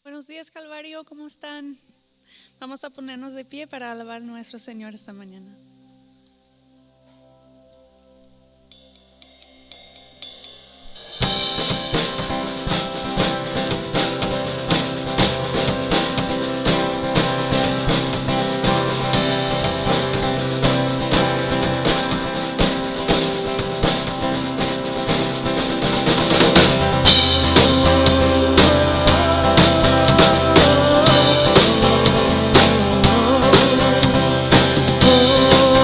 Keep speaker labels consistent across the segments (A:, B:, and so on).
A: Buenos días, Calvario, ¿cómo están? Vamos a ponernos de pie para alabar a nuestro Señor esta mañana.
B: Oh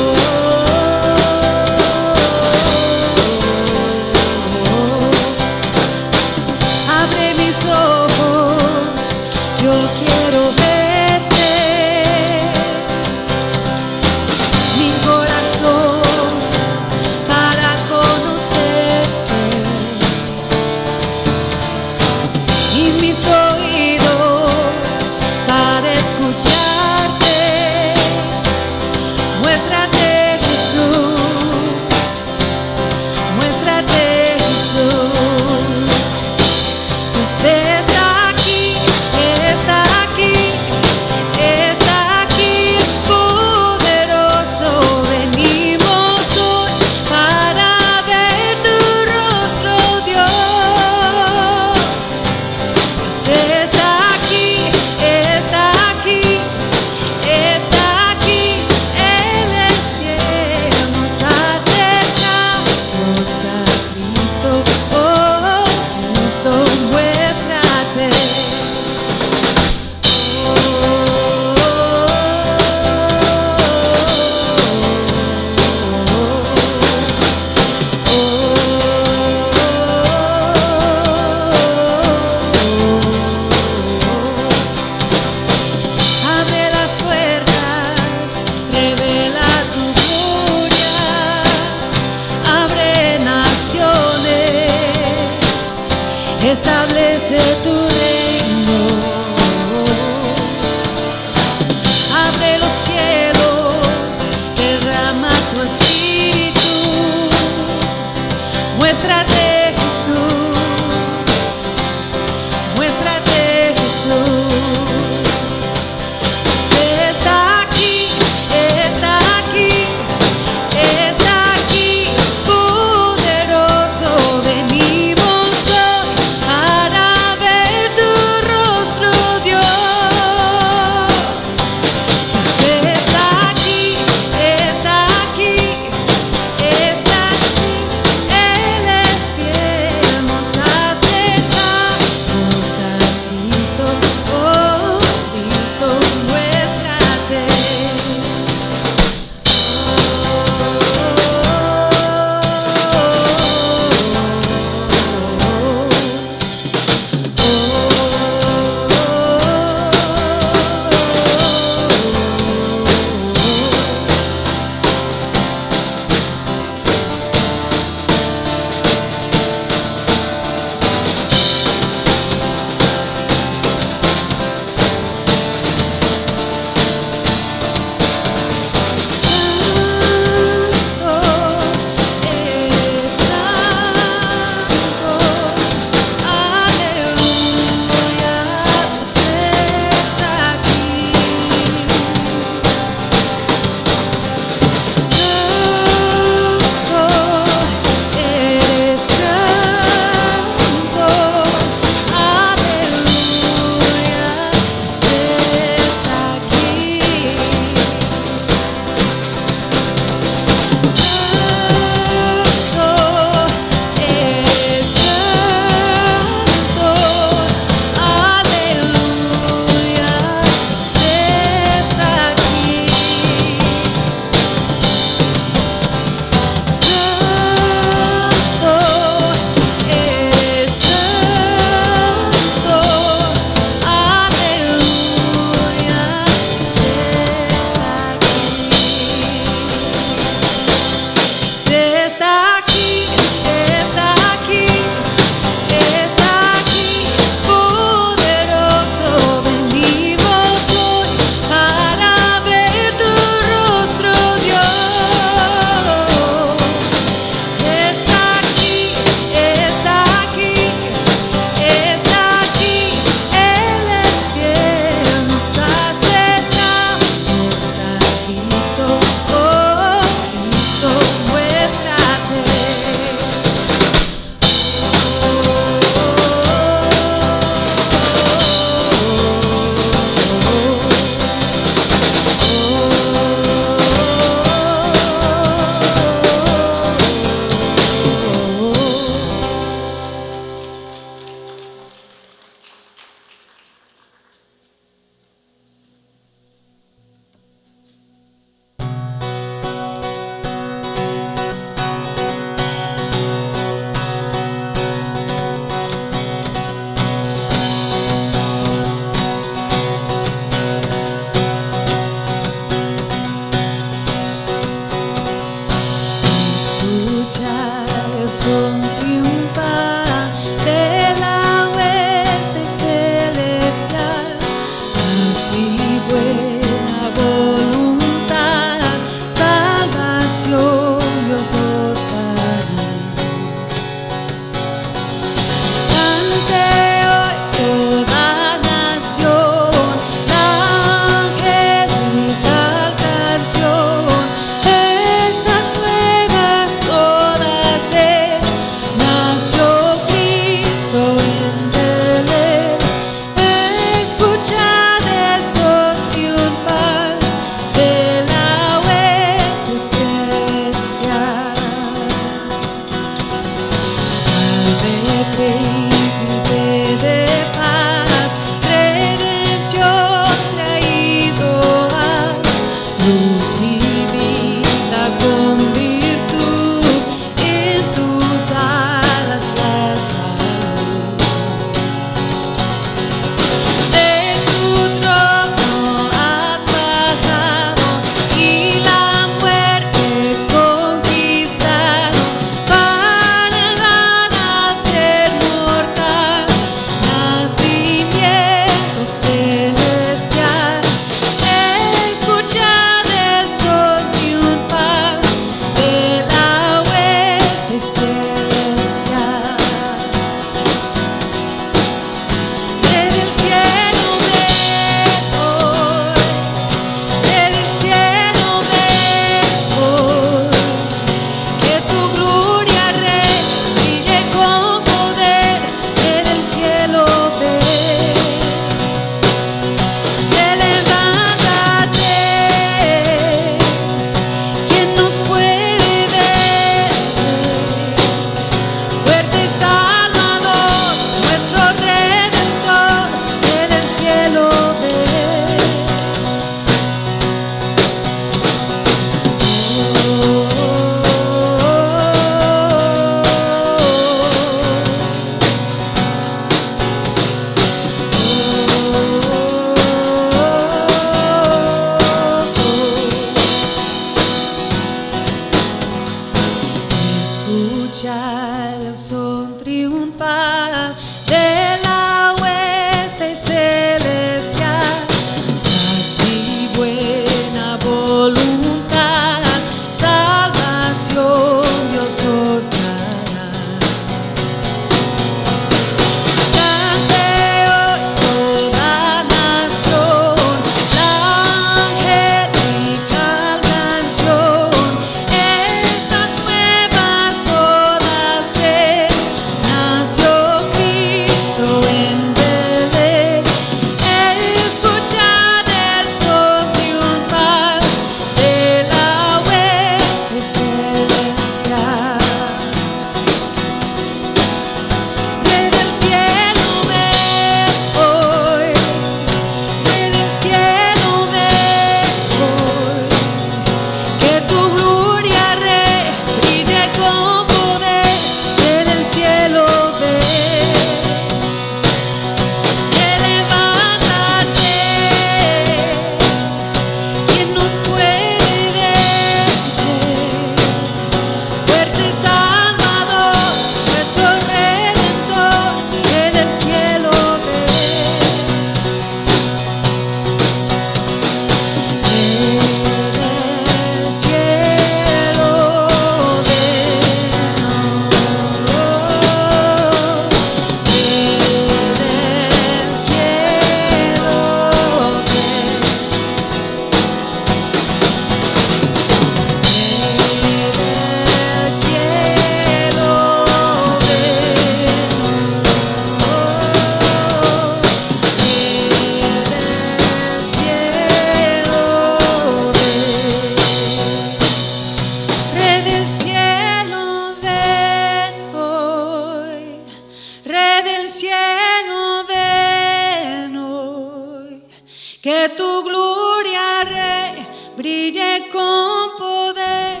B: Que tu gloria, Rey, brille con poder,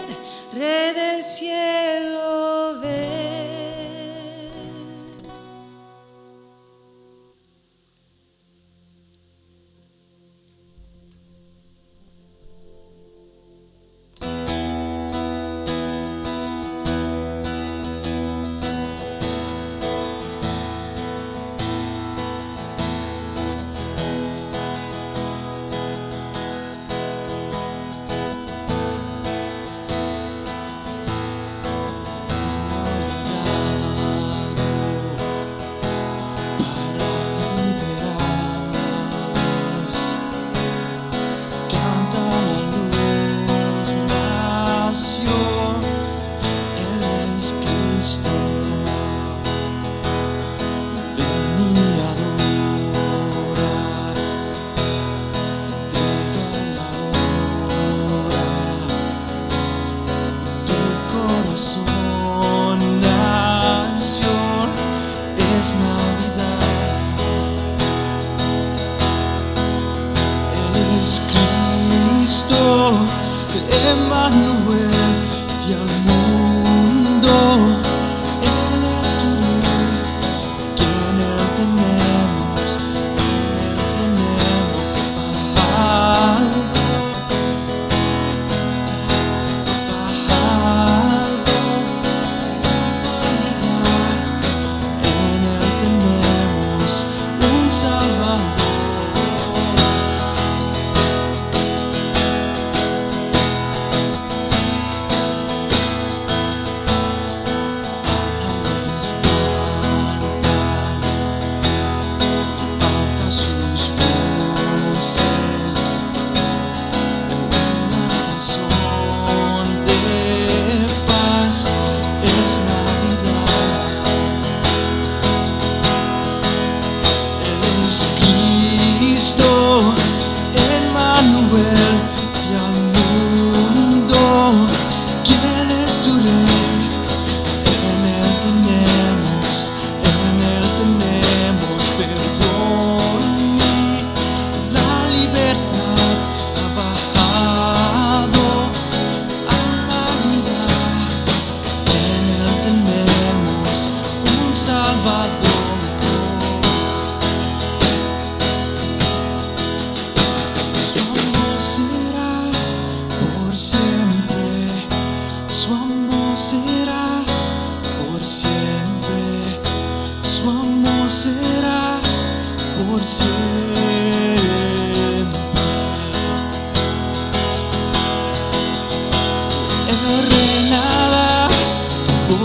B: Rey del cielo, ven.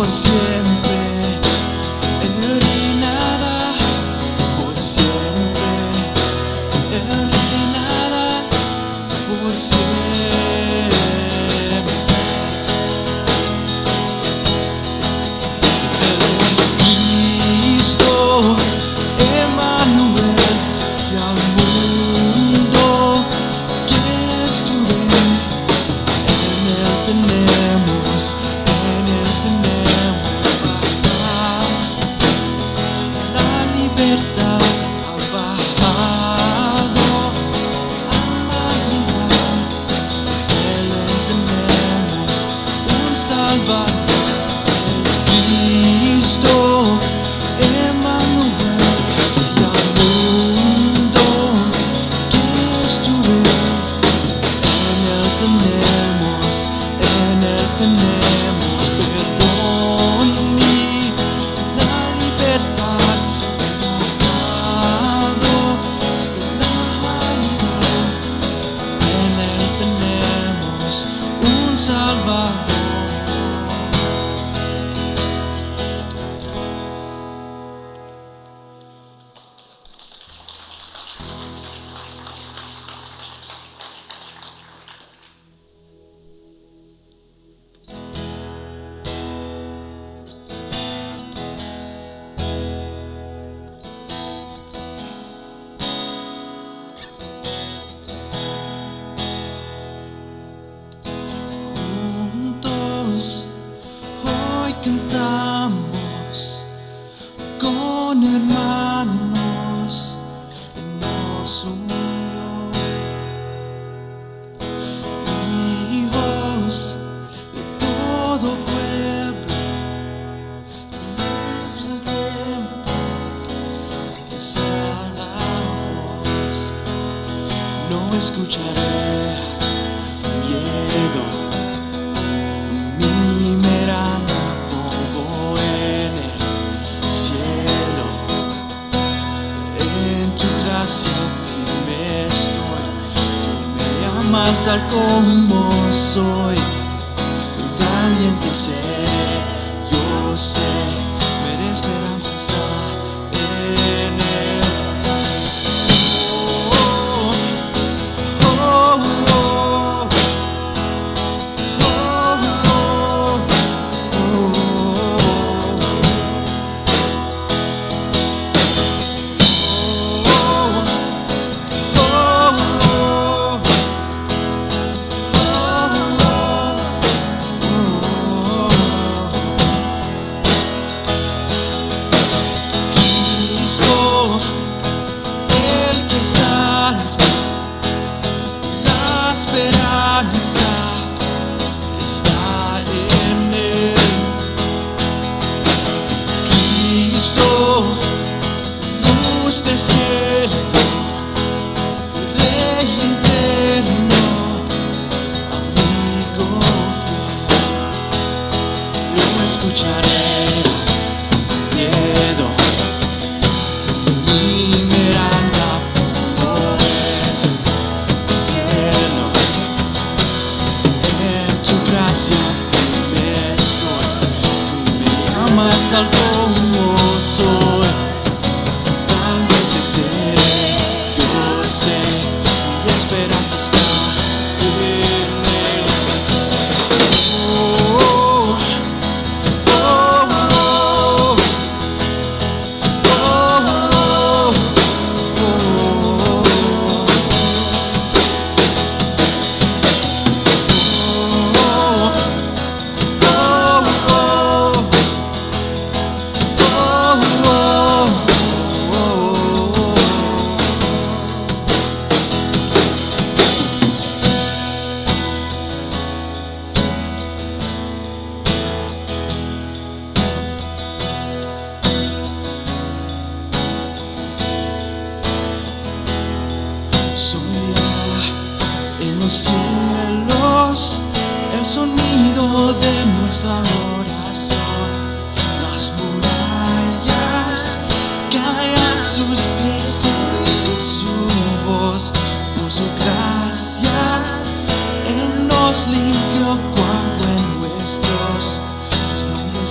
C: por siempre. Él reinará por siempre. Él reinará por siempre. Él es Cristo, Emmanuel, y al mundo quieres tu rey. En Él tenemos la libertad. Ha bajado a humanidad. En Él tenemos un Salvador. Es Cristo, Emmanuel, y al mundo quieres tu rey. En Él tenemos perdón y la libertad. Perdonado la humanidad. En Él tenemos un Salvador. Juntos hoy cantamos con hermanos, nos unió. Hijos de todo pueblo, desde el tiempo empezar la voz. No escucharé miedo, mi mirada pongo en el cielo. En tu gracia firme estoy. Tú me amas tal como soy. Valiente seré, yo sé, mi esperanza está en Él. Oh, oh, oh, oh. Cristo, el que salva, la esperanza está en Él. Cristo, luz del cielo, Rey eterno, amigo fiel. No escucharé miedo, mi mirada pongo en el cielo. En tu gracia firme estoy. Tú me amas tal como soy. Valiente seré, yo sé, mi esperanza está en Él. Oh, oh, oh, oh, oh, en los cielos el sonido de nuestra oración. Las murallas caen a sus pies y su voz, por su gracia Él nos limpió. Cuán buen nuestros sus nombres.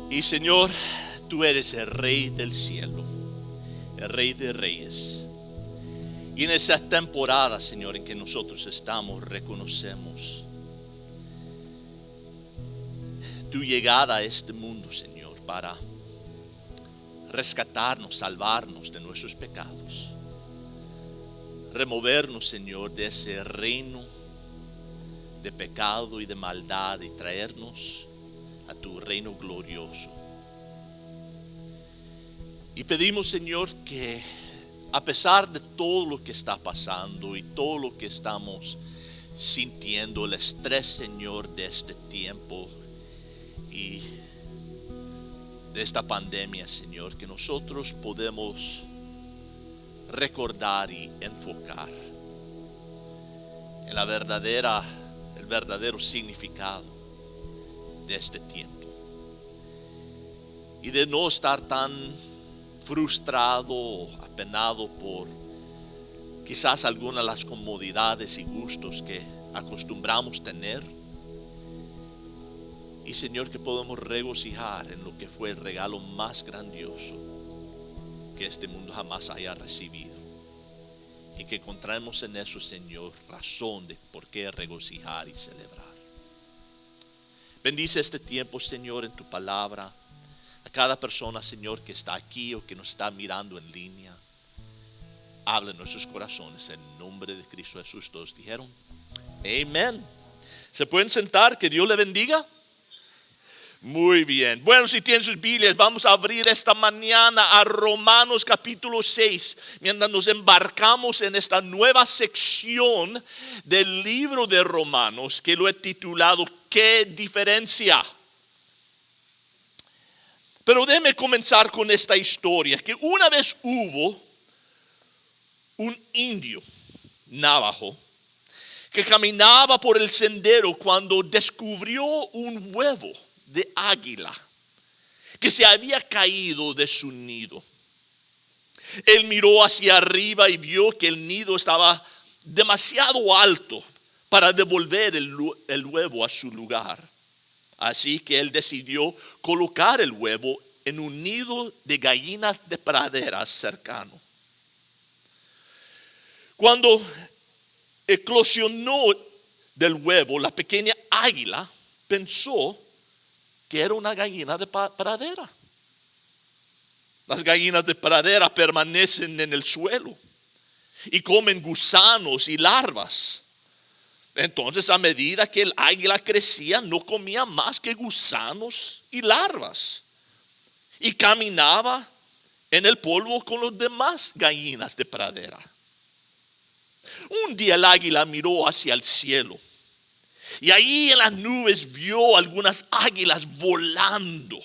D: Y Señor, tú eres el Rey del cielo, el Rey de reyes. Y en esa temporada, Señor, en que nosotros estamos, reconocemos tu llegada a este mundo, Señor, para rescatarnos, salvarnos de nuestros pecados. Removernos, Señor, de ese reino de pecado y de maldad y traernos a tu reino glorioso. Y pedimos, Señor, que a pesar de todo lo que está pasando y todo lo que estamos sintiendo, el estrés, Señor, de este tiempo y de esta pandemia, Señor, que nosotros podemos recordar y enfocar en el verdadero significado de este tiempo y de no estar tan frustrado o apenado por quizás algunas de las comodidades y gustos que acostumbramos tener. Y Señor, que podemos regocijar en lo que fue el regalo más grandioso que este mundo jamás haya recibido. Y que encontremos en eso, Señor, razón de por qué regocijar y celebrar. Bendice este tiempo, Señor, en tu palabra. A cada persona, Señor, que está aquí o que nos está mirando en línea. Habla en nuestros corazones en nombre de Cristo Jesús. Todos dijeron, amén. ¿Se pueden sentar? Que Dios le bendiga. Muy bien. Bueno, si tienen sus Biblias, vamos a abrir esta mañana a Romanos capítulo 6. Mientras nos embarcamos en esta nueva sección del libro de Romanos, que lo he titulado ¿Qué diferencia? Pero déjeme comenzar con esta historia, que una vez hubo un indio navajo que caminaba por el sendero cuando descubrió un huevo de águila que se había caído de su nido. Él miró hacia arriba y vio que el nido estaba demasiado alto para devolver el huevo a su lugar. Así que él decidió colocar el huevo en un nido de gallinas de praderas cercano. Cuando eclosionó del huevo, la pequeña águila pensó que era una gallina de pradera. Las gallinas de pradera permanecen en el suelo y comen gusanos y larvas. Entonces, a medida que el águila crecía, no comía más que gusanos y larvas. Y caminaba en el polvo con los demás gallinas de pradera. Un día el águila miró hacia el cielo. Y ahí en las nubes vio algunas águilas volando.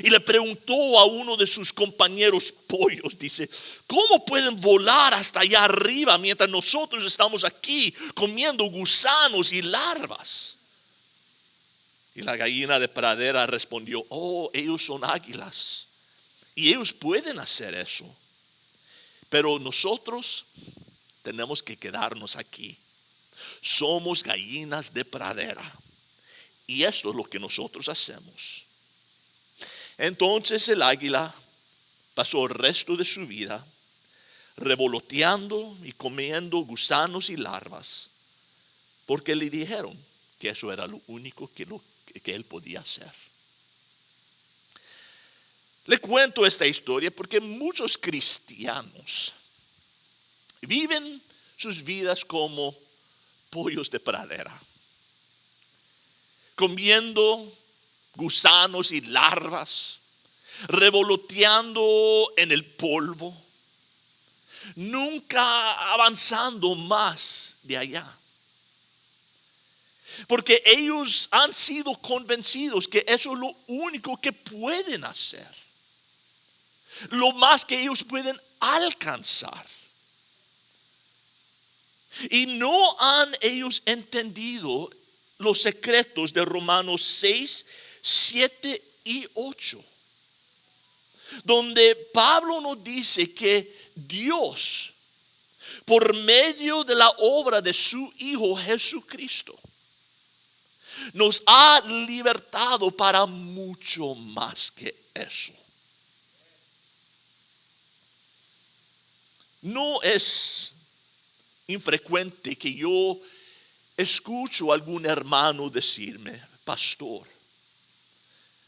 D: Y le preguntó a uno de sus compañeros pollos, dice, ¿cómo pueden volar hasta allá arriba mientras nosotros estamos aquí comiendo gusanos y larvas? Y la gallina de pradera respondió, ellos son águilas y ellos pueden hacer eso. Pero nosotros tenemos que quedarnos aquí. Somos gallinas de pradera y esto es lo que nosotros hacemos. Entonces el águila pasó el resto de su vida revoloteando y comiendo gusanos y larvas, porque le dijeron que eso era lo único que él podía hacer. Le cuento esta historia porque muchos cristianos viven sus vidas como pollos de pradera, comiendo gusanos y larvas, revoloteando en el polvo, nunca avanzando más de allá. Porque ellos han sido convencidos que eso es lo único que pueden hacer, lo más que ellos pueden alcanzar. Y no han ellos entendido los secretos de Romanos 6, 7 y 8. Donde Pablo nos dice que Dios, por medio de la obra de su Hijo Jesucristo, nos ha libertado para mucho más que eso. No es infrecuente que yo escucho a algún hermano decirme: pastor,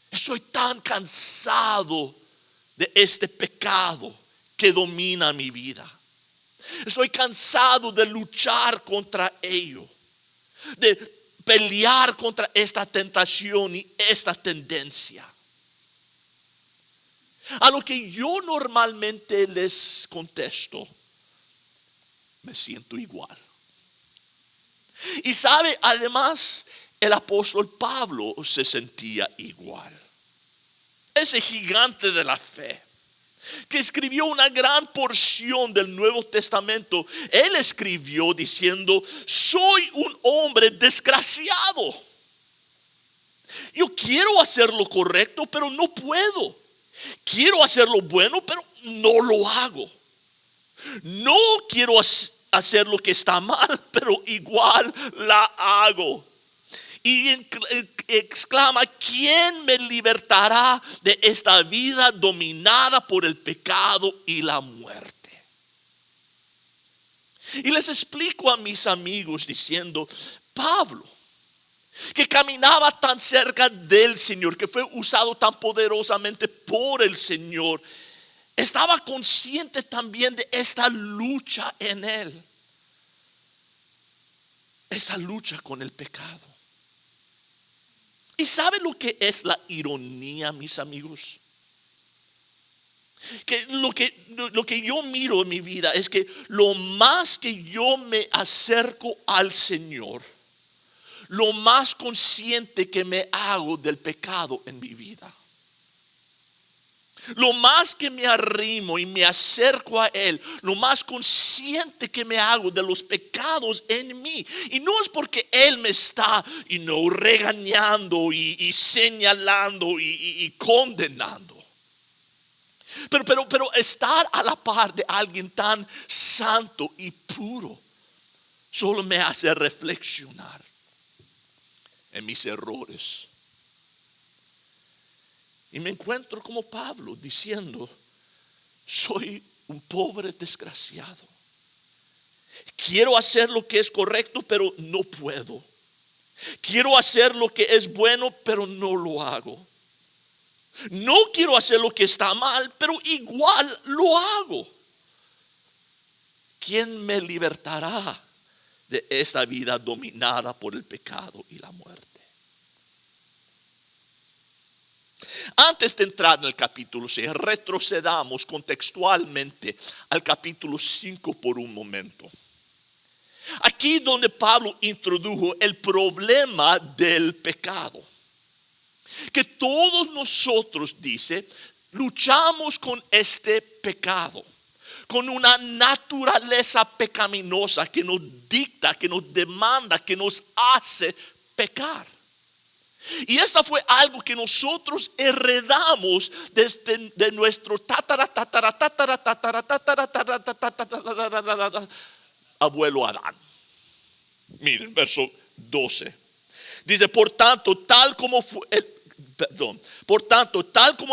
D: estoy tan cansado de este pecado que domina mi vida. Estoy cansado de luchar contra ello, de pelear contra esta tentación y esta tendencia. A lo que yo normalmente les contesto: me siento igual. Y sabe, además, el apóstol Pablo se sentía igual. Ese gigante de la fe, que escribió una gran porción del Nuevo Testamento, él escribió diciendo: soy un hombre desgraciado. Yo quiero hacer lo correcto, pero no puedo. Quiero hacer lo bueno, pero no lo hago. No quiero hacer lo que está mal, pero igual la hago. Y exclama: ¿quién me libertará de esta vida dominada por el pecado y la muerte? Y les explico a mis amigos diciendo: Pablo, que caminaba tan cerca del Señor, que fue usado tan poderosamente por el Señor, estaba consciente también de esta lucha en él. Esta lucha con el pecado. ¿Y saben lo que es la ironía, mis amigos? Que lo que yo miro en mi vida es que lo más que yo me acerco al Señor, lo más consciente que me hago del pecado en mi vida. Lo más que me arrimo y me acerco a Él, lo más consciente que me hago de los pecados en mí. Y no es porque Él me está regañando y señalando y condenando. Pero estar a la par de alguien tan santo y puro solo me hace reflexionar en mis errores. Y me encuentro como Pablo diciendo: soy un pobre desgraciado. Quiero hacer lo que es correcto, pero no puedo. Quiero hacer lo que es bueno, pero no lo hago. No quiero hacer lo que está mal, pero igual lo hago. ¿Quién me libertará de esta vida dominada por el pecado y la muerte? Antes de entrar en el capítulo 6, retrocedamos contextualmente al capítulo 5 por un momento. Aquí donde Pablo introdujo el problema del pecado. Que todos nosotros, dice, luchamos con este pecado, con una naturaleza pecaminosa que nos dicta, que nos demanda, que nos hace pecar. Y esto fue algo que nosotros heredamos desde de nuestro abuelo Adán. Miren, verso 12. Dice: por tanto, tal como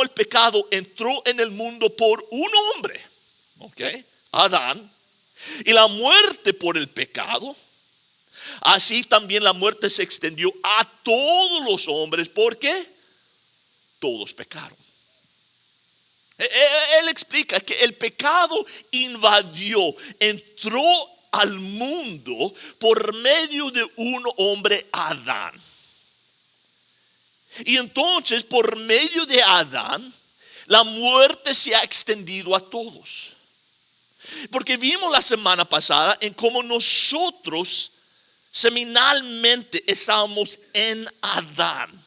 D: el pecado entró en el mundo por un hombre, Adán, y la muerte por el pecado, así también la muerte se extendió a todos los hombres, porque todos pecaron. Él explica que el pecado invadió, entró al mundo por medio de un hombre, Adán. Y entonces, por medio de Adán, la muerte se ha extendido a todos. Porque vimos la semana pasada en cómo nosotros seminalmente estábamos en Adán.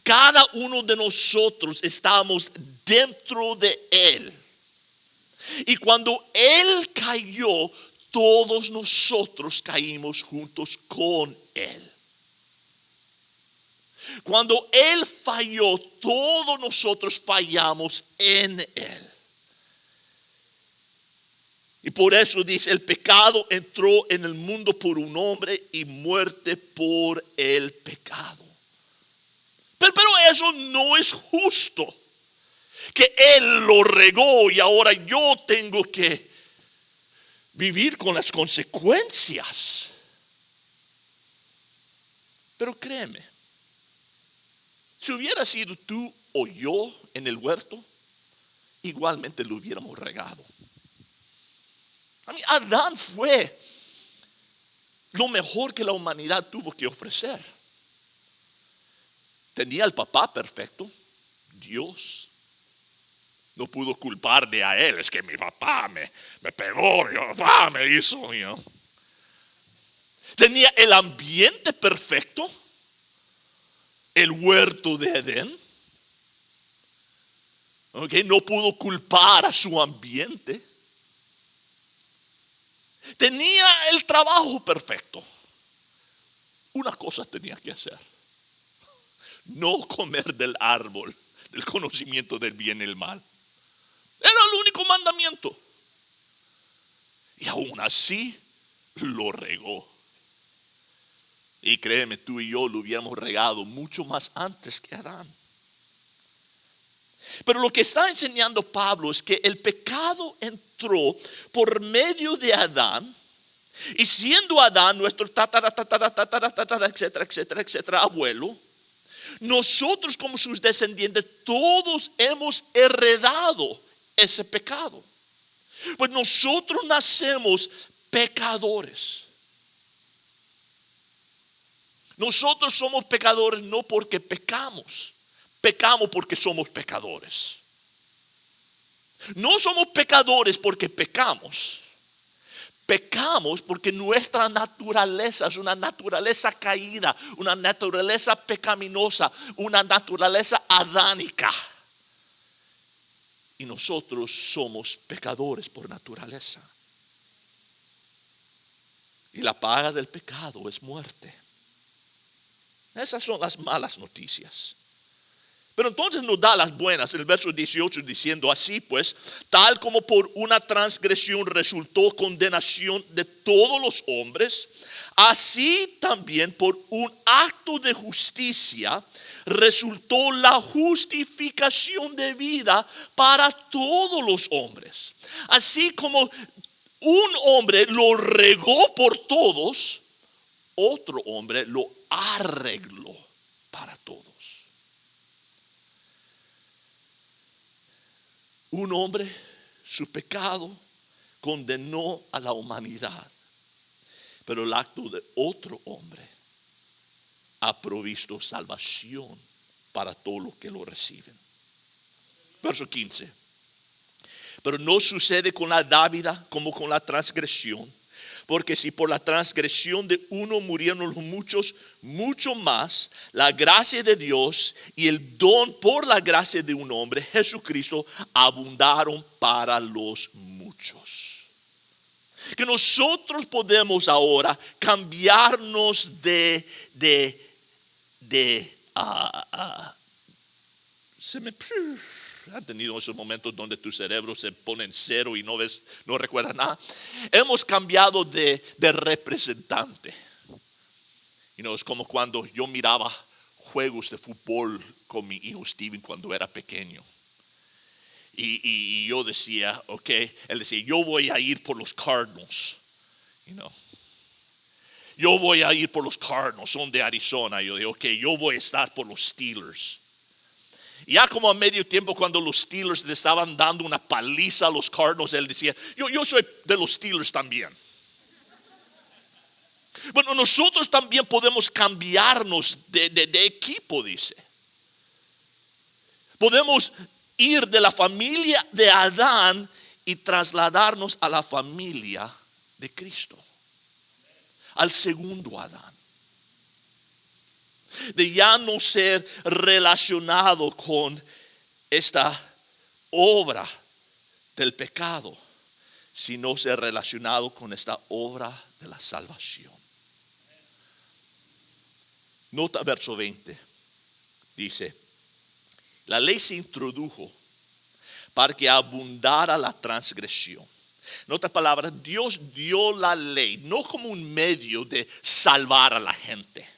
D: Cada uno de nosotros estábamos dentro de él. Y cuando él cayó, todos nosotros caímos juntos con él. Cuando él falló, todos nosotros fallamos en él. Y por eso dice, el pecado entró en el mundo por un hombre y muerte por el pecado. Pero eso no es justo. Que Él lo regó y ahora yo tengo que vivir con las consecuencias. Pero créeme, si hubiera sido tú o yo en el huerto, igualmente lo hubiéramos regado. Adán fue lo mejor que la humanidad tuvo que ofrecer. Tenía el papá perfecto, Dios. No pudo culparle a él, es que mi papá me pegó, mi papá me hizo. Tenía el ambiente perfecto, el huerto de Edén. No pudo culpar a su ambiente. Tenía el trabajo perfecto. Una cosa tenía que hacer: no comer del árbol del conocimiento del bien y el mal. Era el único mandamiento. Y aún así lo regó. Y créeme, tú y yo lo hubiéramos regado mucho más antes que Adán. Pero lo que está enseñando Pablo es que el pecado entró por medio de Adán. Y siendo Adán nuestro etcétera, abuelo, nosotros como sus descendientes todos hemos heredado ese pecado. Pues nosotros nacemos pecadores. Nosotros somos pecadores no porque pecamos. Pecamos porque somos pecadores. No somos pecadores porque pecamos. Pecamos porque nuestra naturaleza es una naturaleza caída, una naturaleza pecaminosa, una naturaleza adánica. Y nosotros somos pecadores por naturaleza. Y la paga del pecado es muerte. Esas son las malas noticias. Pero entonces nos da las buenas, el verso 18 diciendo: así pues, tal como por una transgresión resultó condenación de todos los hombres, así también por un acto de justicia resultó la justificación de vida para todos los hombres. Así como un hombre lo regó por todos, otro hombre lo arregló para todos. Un hombre, su pecado condenó a la humanidad, pero el acto de otro hombre ha provisto salvación para todos los que lo reciben. Verso 15. Pero no sucede con la dávida como con la transgresión. Porque si por la transgresión de uno murieron los muchos, mucho más la gracia de Dios y el don por la gracia de un hombre, Jesucristo, abundaron para los muchos. Que nosotros podemos ahora cambiarnos ¿Han tenido esos momentos donde tu cerebro se pone en cero y no recuerdas nada? Hemos cambiado de representante. Es como cuando yo miraba juegos de fútbol con mi hijo Steven cuando era pequeño. Y yo decía, él decía, yo voy a ir por los Cardinals. Yo voy a ir por los Cardinals, son de Arizona. Yo digo, yo voy a estar por los Steelers. Ya como a medio tiempo, cuando los Steelers le estaban dando una paliza a los Cardinals, él decía, yo soy de los Steelers también. Bueno, nosotros también podemos cambiarnos de equipo, dice. Podemos ir de la familia de Adán y trasladarnos a la familia de Cristo, al segundo Adán. De ya no ser relacionado con esta obra del pecado, sino ser relacionado con esta obra de la salvación. Nota verso 20. Dice: la ley se introdujo para que abundara la transgresión. En otras palabras, Dios dio la ley no como un medio de salvar a la gente.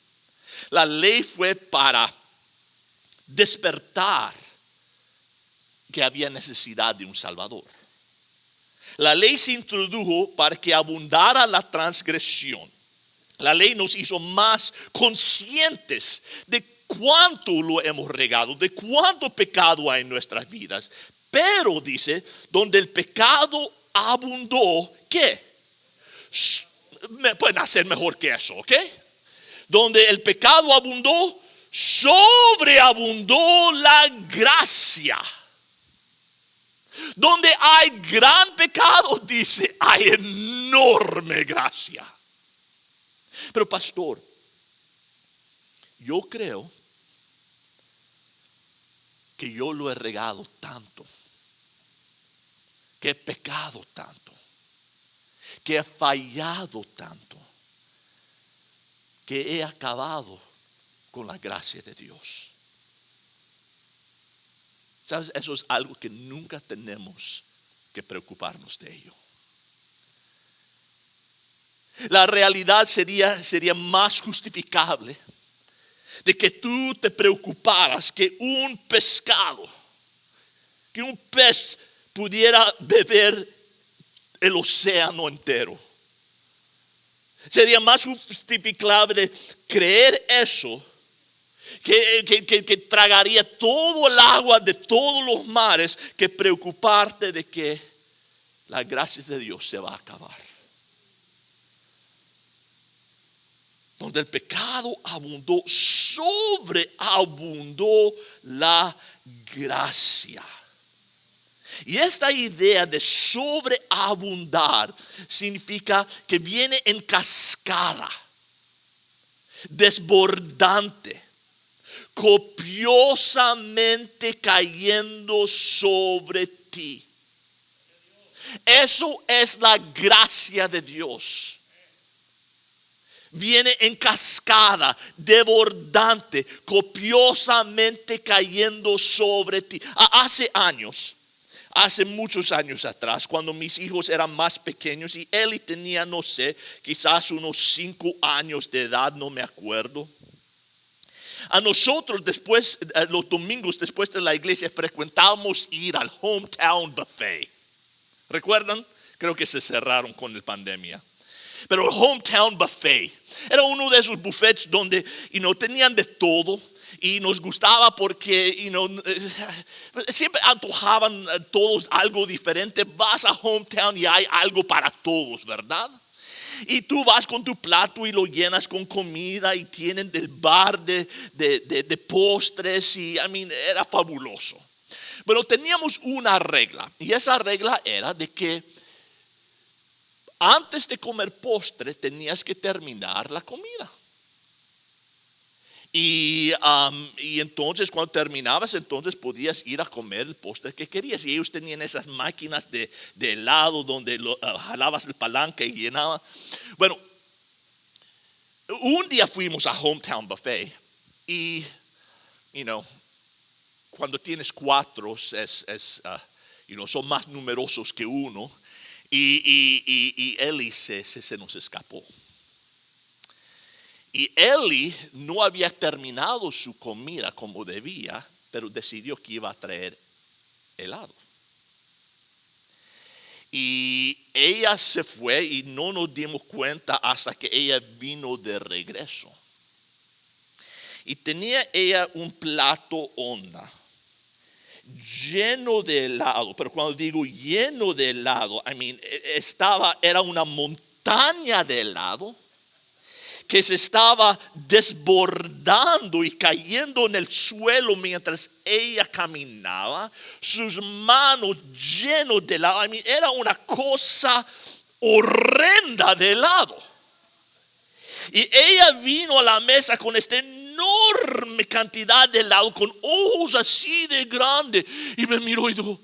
D: La ley fue para despertar que había necesidad de un Salvador. La ley se introdujo para que abundara la transgresión. La ley nos hizo más conscientes de cuánto lo hemos regado, de cuánto pecado hay en nuestras vidas. Pero dice, donde el pecado abundó, ¿qué? Me pueden hacer mejor que eso, ¿ok? Donde el pecado abundó, sobreabundó la gracia. Donde hay gran pecado, dice, hay enorme gracia. Pero pastor, yo creo que yo lo he regado tanto, que he pecado tanto, que he fallado tanto, que he acabado con la gracia de Dios. ¿Sabes? Eso es algo que nunca tenemos que preocuparnos de ello. La realidad sería más justificable de que tú te preocuparas que un pescado, que un pez pudiera beber el océano entero. Sería más justificable creer eso, que tragaría todo el agua de todos los mares, que preocuparte de que la gracia de Dios se va a acabar. Donde el pecado abundó, sobreabundó la gracia. Y esta idea de sobreabundar significa que viene en cascada, desbordante, copiosamente cayendo sobre ti. Eso es la gracia de Dios. Viene en cascada, desbordante, copiosamente cayendo sobre ti. Hace muchos años atrás, cuando mis hijos eran más pequeños y Eli tenía, no sé, quizás unos 5 años de edad, no me acuerdo. A nosotros después, los domingos después de la iglesia, frecuentábamos ir al Hometown Buffet. ¿Recuerdan? Creo que se cerraron con la pandemia. Pero el Hometown Buffet era uno de esos buffets donde tenían de todo. Y nos gustaba porque siempre antojaban todos algo diferente. Vas a Hometown y hay algo para todos, ¿verdad? Y tú vas con tu plato y lo llenas con comida y tienen del bar de postres y era fabuloso. Pero teníamos una regla y esa regla era de que antes de comer postre tenías que terminar la comida. Y entonces cuando terminabas, entonces podías ir a comer el postre que querías. Y ellos tenían esas máquinas de helado donde jalabas el palanca y llenaba. Bueno, un día fuimos a Hometown Buffet y, cuando tienes 4 son más numerosos que uno. Y Eli se nos escapó. Y Eli no había terminado su comida como debía, pero decidió que iba a traer helado. Y ella se fue y no nos dimos cuenta hasta que ella vino de regreso. Y tenía ella un plato honda, lleno de helado. Pero cuando digo lleno de helado, era una montaña de helado que se estaba desbordando y cayendo en el suelo mientras ella caminaba, sus manos llenas de helado. Era una cosa horrenda de helado. Y ella vino a la mesa con esta enorme cantidad de helado, con ojos así de grandes, y me miró y dijo: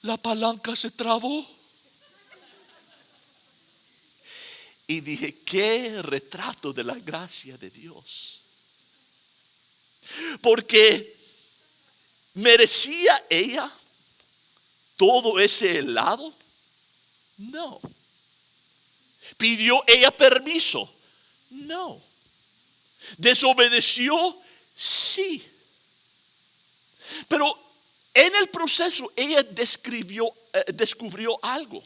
D: la palanca se trabó. Y dije: qué retrato de la gracia de Dios. Porque merecía ella todo ese helado. No. ¿Pidió ella permiso? No. ¿Desobedeció? Sí. Pero en el proceso ella descubrió algo.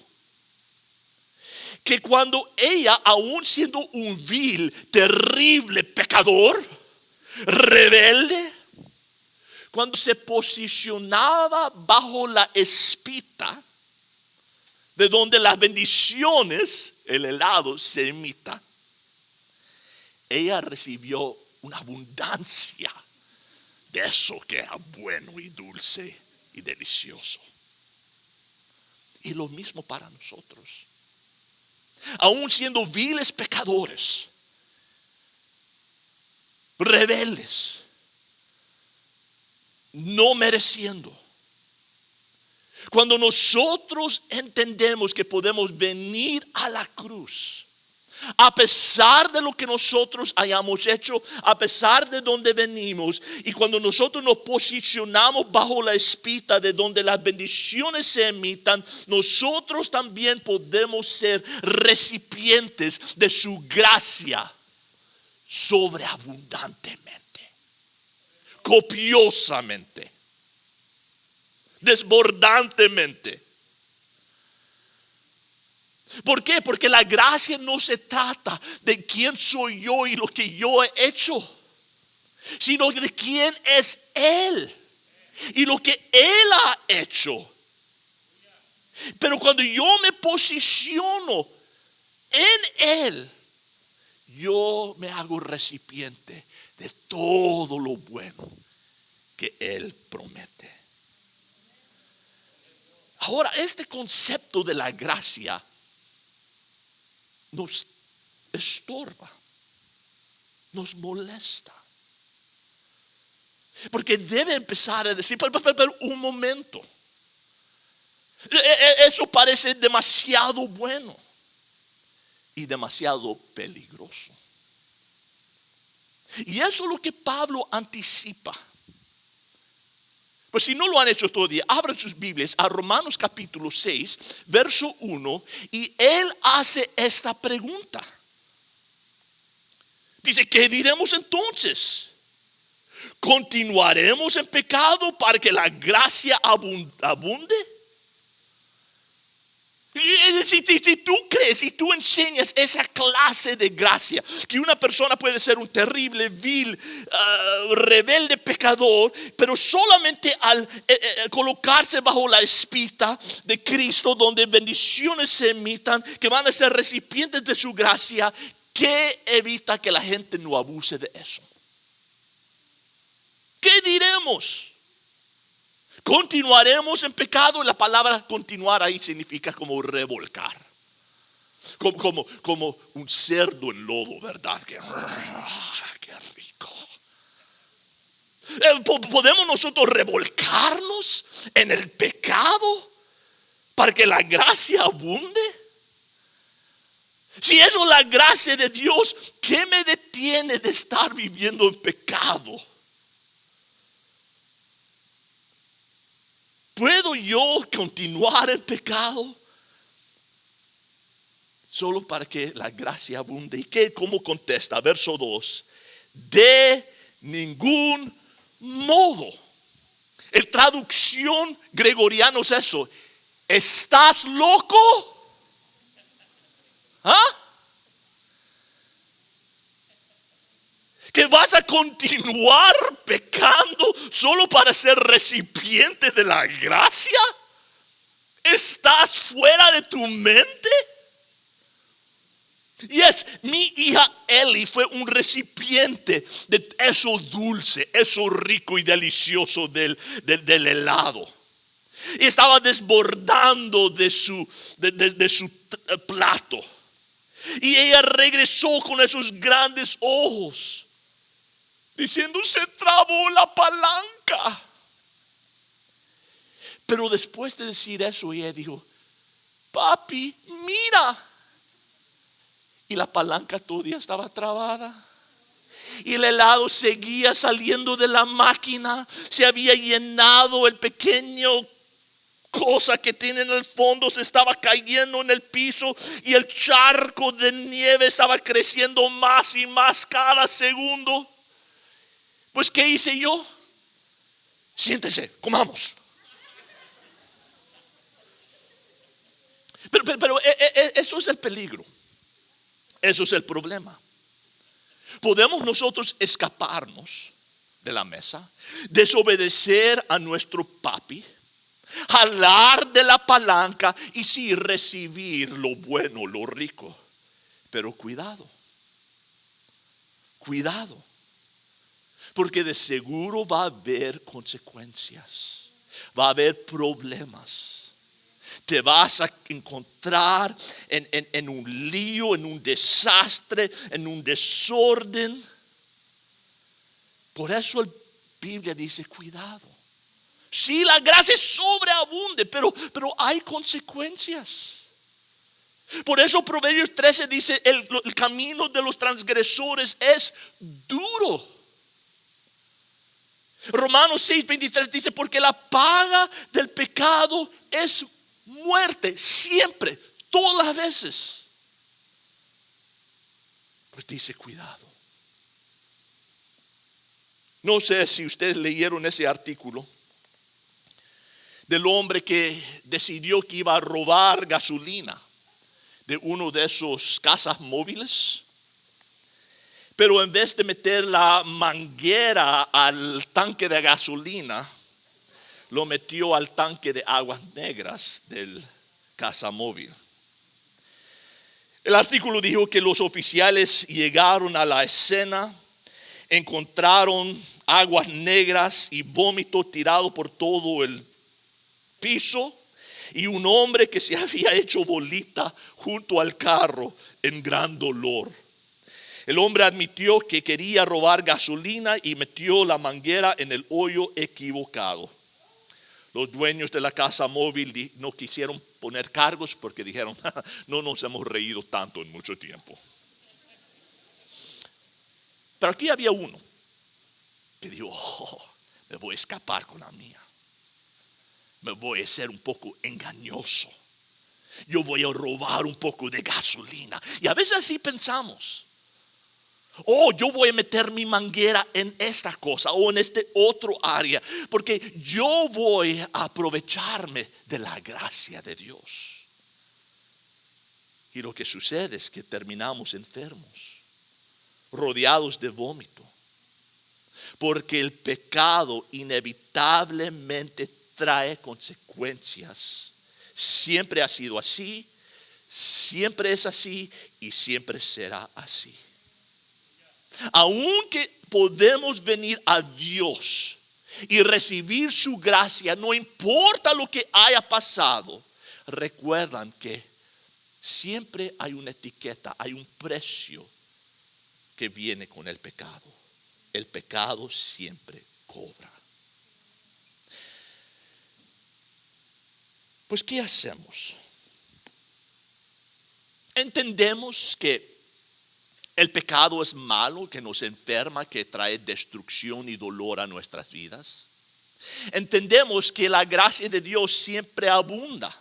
D: Que cuando ella, aún siendo un vil, terrible pecador, rebelde, cuando se posicionaba bajo la espita, de donde las bendiciones, el helado, se emita, ella recibió una abundancia de eso que era bueno y dulce y delicioso. Y lo mismo para nosotros. Aún siendo viles pecadores, rebeldes, no mereciendo. Cuando nosotros entendemos que podemos venir a la cruz, a pesar de lo que nosotros hayamos hecho, a pesar de donde venimos, y cuando nosotros nos posicionamos bajo la espita de donde las bendiciones se emitan, nosotros también podemos ser recipientes de su gracia sobreabundantemente, copiosamente, desbordantemente. ¿Por qué? Porque la gracia no se trata de quién soy yo y lo que yo he hecho, sino de quién es Él y lo que Él ha hecho. Pero cuando yo me posiciono en Él, yo me hago recipiente de todo lo bueno que Él promete. Ahora, este concepto de la gracia nos estorba, nos molesta. Porque debe empezar a decir, pero un momento. Eso parece demasiado bueno y demasiado peligroso. Y eso es lo que Pablo anticipa. Pues si no lo han hecho todavía, abran sus Biblias a Romanos capítulo 6, verso 1, y él hace esta pregunta. Dice, ¿qué diremos entonces? ¿Continuaremos en pecado para que la gracia abunde? Si tú crees y tú enseñas esa clase de gracia, que una persona puede ser un terrible, vil, rebelde pecador, pero solamente al colocarse bajo la espita de Cristo, donde bendiciones se emitan, que van a ser recipientes de su gracia, ¿qué evita que la gente no abuse de eso? ¿Qué diremos? ¿Continuaremos en pecado? La palabra continuar ahí significa como revolcar. Como un cerdo en lodo, ¿verdad? Qué rico. ¿Podemos nosotros revolcarnos en el pecado para que la gracia abunde? Si eso es la gracia de Dios, ¿qué me detiene de estar viviendo en pecado? ¿Puedo yo continuar en pecado solo para que la gracia abunde? ¿Y cómo contesta? Verso 2. De ningún modo. El traducción gregoriano es eso. ¿Estás loco? ¿Ah? ¿Que vas a continuar pecando solo para ser recipiente de la gracia? ¿Estás fuera de tu mente? Yes, mi hija Ellie fue un recipiente de eso dulce, eso rico y delicioso del helado. Y estaba desbordando de su plato. Y ella regresó con esos grandes ojos, diciendo, se trabó la palanca. Pero después de decir eso, ella dijo, papi, mira. Y la palanca todavía estaba trabada. Y el helado seguía saliendo de la máquina. Se había llenado el pequeño cosa que tiene en el fondo se estaba cayendo en el piso y el charco de nieve estaba creciendo más y más cada segundo. Pues, ¿qué hice yo? Siéntese, comamos. Pero eso es el peligro. Eso es el problema. Podemos nosotros escaparnos de la mesa, desobedecer a nuestro papi, jalar de la palanca y sí recibir lo bueno, lo rico. Pero cuidado, porque de seguro va a haber consecuencias, va a haber problemas. Te vas a encontrar en un lío, en un desastre, en un desorden. Por eso la Biblia dice, cuidado. Sí, la gracia sobreabunde, pero hay consecuencias. Por eso Proverbios 13 dice, el camino de los transgresores es duro. Romanos 6:23 dice, porque la paga del pecado es muerte, siempre, todas las veces. Pues dice, cuidado. No sé si ustedes leyeron ese artículo del hombre que decidió que iba a robar gasolina de uno de esos casas móviles. Pero en vez de meter la manguera al tanque de gasolina, lo metió al tanque de aguas negras del casa móvil. El artículo dijo que los oficiales llegaron a la escena, encontraron aguas negras y vómito tirado por todo el piso y un hombre que se había hecho bolita junto al carro en gran dolor. El hombre admitió que quería robar gasolina y metió la manguera en el hoyo equivocado. Los dueños de la casa móvil no quisieron poner cargos porque dijeron, no nos hemos reído tanto en mucho tiempo. Pero aquí había uno que dijo, me voy a escapar con la mía. Me voy a ser un poco engañoso. Yo voy a robar un poco de gasolina. Y a veces así pensamos. Yo voy a meter mi manguera en esta cosa o en este otro área, porque yo voy a aprovecharme de la gracia de Dios. Y lo que sucede es que terminamos enfermos, rodeados de vómito, porque el pecado inevitablemente trae consecuencias. Siempre ha sido así, siempre es así y siempre será así. Aunque podemos venir a Dios y recibir su gracia, no importa lo que haya pasado, recuerdan que siempre hay una etiqueta, hay un precio que viene con el pecado. El pecado siempre cobra. Pues, ¿qué hacemos? Entendemos que el pecado es malo, que nos enferma, que trae destrucción y dolor a nuestras vidas. Entendemos que la gracia de Dios siempre abunda.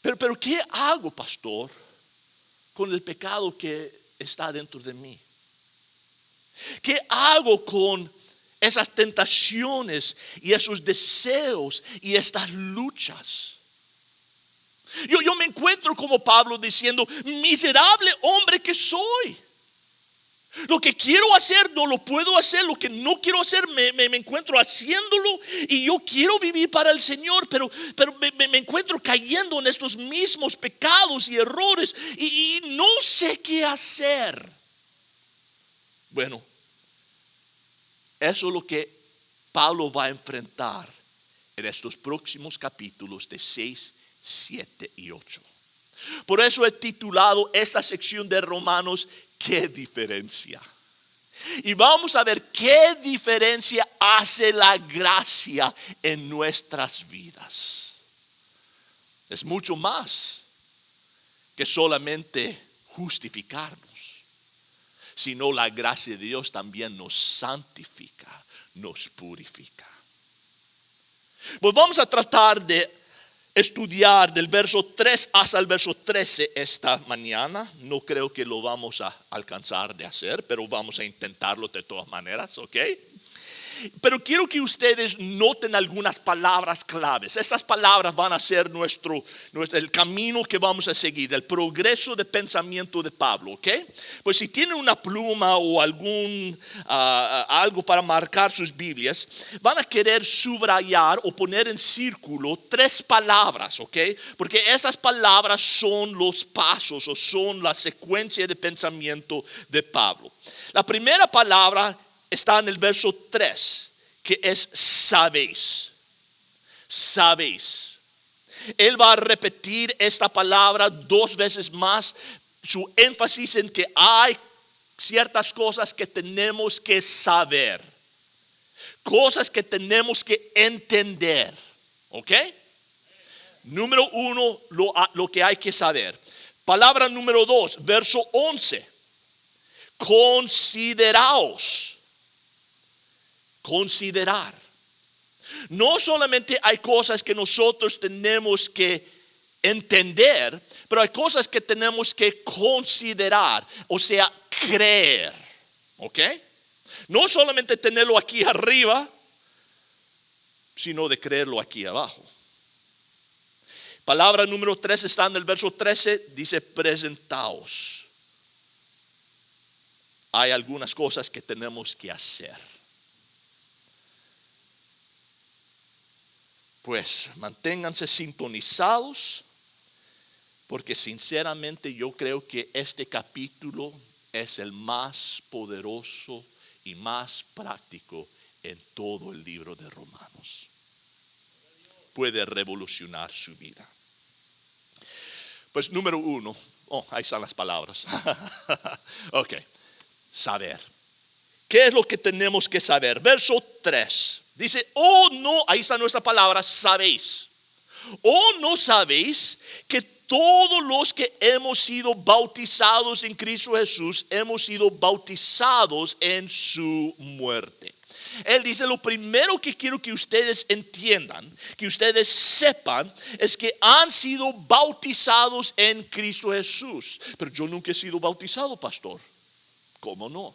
D: Pero ¿qué hago, pastor, con el pecado que está dentro de mí? ¿Qué hago con esas tentaciones y esos deseos y estas luchas? Yo me encuentro como Pablo diciendo, miserable hombre que soy. Lo que quiero hacer no lo puedo hacer, lo que no quiero hacer me encuentro haciéndolo y yo quiero vivir para el Señor, pero me encuentro cayendo en estos mismos pecados y errores y no sé qué hacer. Bueno, eso es lo que Pablo va a enfrentar en estos próximos capítulos de 6, 7 y 8. Por eso he titulado esta sección de Romanos, ¿qué diferencia? Y vamos a ver qué diferencia hace la gracia en nuestras vidas. Es mucho más que solamente justificarnos, sino la gracia de Dios también nos santifica, nos purifica. Pues vamos a tratar de estudiar del verso 3 hasta el verso 13 esta mañana. No creo que lo vamos a alcanzar de hacer, pero vamos a intentarlo de todas maneras, ¿ok? Pero quiero que ustedes noten algunas palabras claves. Esas palabras van a ser el camino que vamos a seguir, el progreso de pensamiento de Pablo, ¿ok? Pues si tienen una pluma o algo para marcar sus Biblias, van a querer subrayar o poner en círculo 3 palabras, ¿ok? Porque esas palabras son los pasos o son la secuencia de pensamiento de Pablo. La primera palabra está en el verso 3, que es sabéis. Sabéis. Él va a repetir esta palabra 2 veces más. Su énfasis en que hay ciertas cosas que tenemos que saber. Cosas que tenemos que entender. ¿Ok? Número 1, lo que hay que saber. Palabra número 2, verso 11. Consideraos. Considerar. No solamente hay cosas que nosotros tenemos que entender, pero hay cosas que tenemos que considerar, o sea, creer. ¿Ok? No solamente tenerlo aquí arriba, sino de creerlo aquí abajo. Palabra número 3 está en el verso 13, dice presentaos. Hay algunas cosas que tenemos que hacer. Pues manténganse sintonizados, porque sinceramente yo creo que este capítulo es el más poderoso y más práctico en todo el libro de Romanos. Puede revolucionar su vida. Pues número 1, ahí están las palabras. Ok, saber. ¿Qué es lo que tenemos que saber? Verso 3. Dice, no, ahí está nuestra palabra, sabéis. No sabéis que todos los que hemos sido bautizados en Cristo Jesús, hemos sido bautizados en su muerte. Él dice, lo primero que quiero que ustedes entiendan, que ustedes sepan, es que han sido bautizados en Cristo Jesús. Pero yo nunca he sido bautizado, pastor. ¿Cómo no?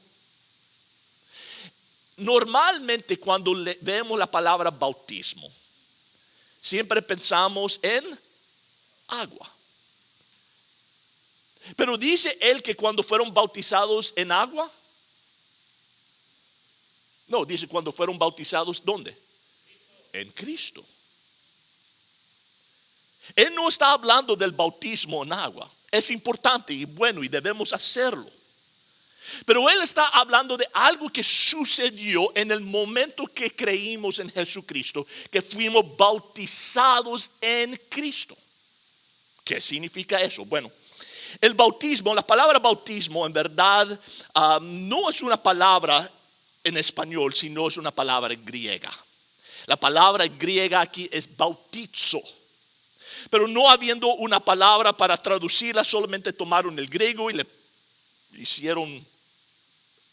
D: Normalmente cuando vemos la palabra bautismo, siempre pensamos en agua. Pero dice él que cuando fueron bautizados en agua, no, dice cuando fueron bautizados, ¿dónde? En Cristo. Él no está hablando del bautismo en agua. Es importante y bueno y debemos hacerlo. Pero él está hablando de algo que sucedió en el momento que creímos en Jesucristo, que fuimos bautizados en Cristo. ¿Qué significa eso? Bueno, el bautismo, la palabra bautismo en verdad no es una palabra en español, sino es una palabra griega. La palabra griega aquí es bautizo. Pero no habiendo una palabra para traducirla, solamente tomaron el griego y le hicieron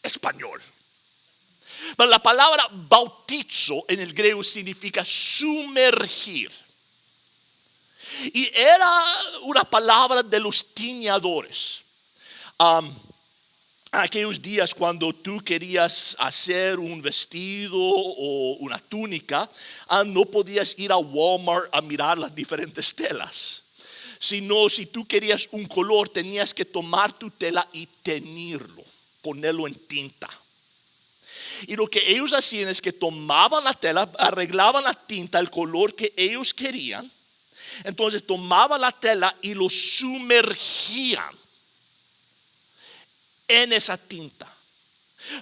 D: español. Pero la palabra bautizo en el griego significa sumergir. Y era una palabra de los tiñadores. Aquellos días cuando tú querías hacer un vestido o una túnica, no podías ir a Walmart a mirar las diferentes telas. Sino si tú querías un color, tenías que tomar tu tela y teñirlo, ponerlo en tinta. Y lo que ellos hacían es que tomaban la tela, arreglaban la tinta, el color que ellos querían. Entonces tomaban la tela y lo sumergían en esa tinta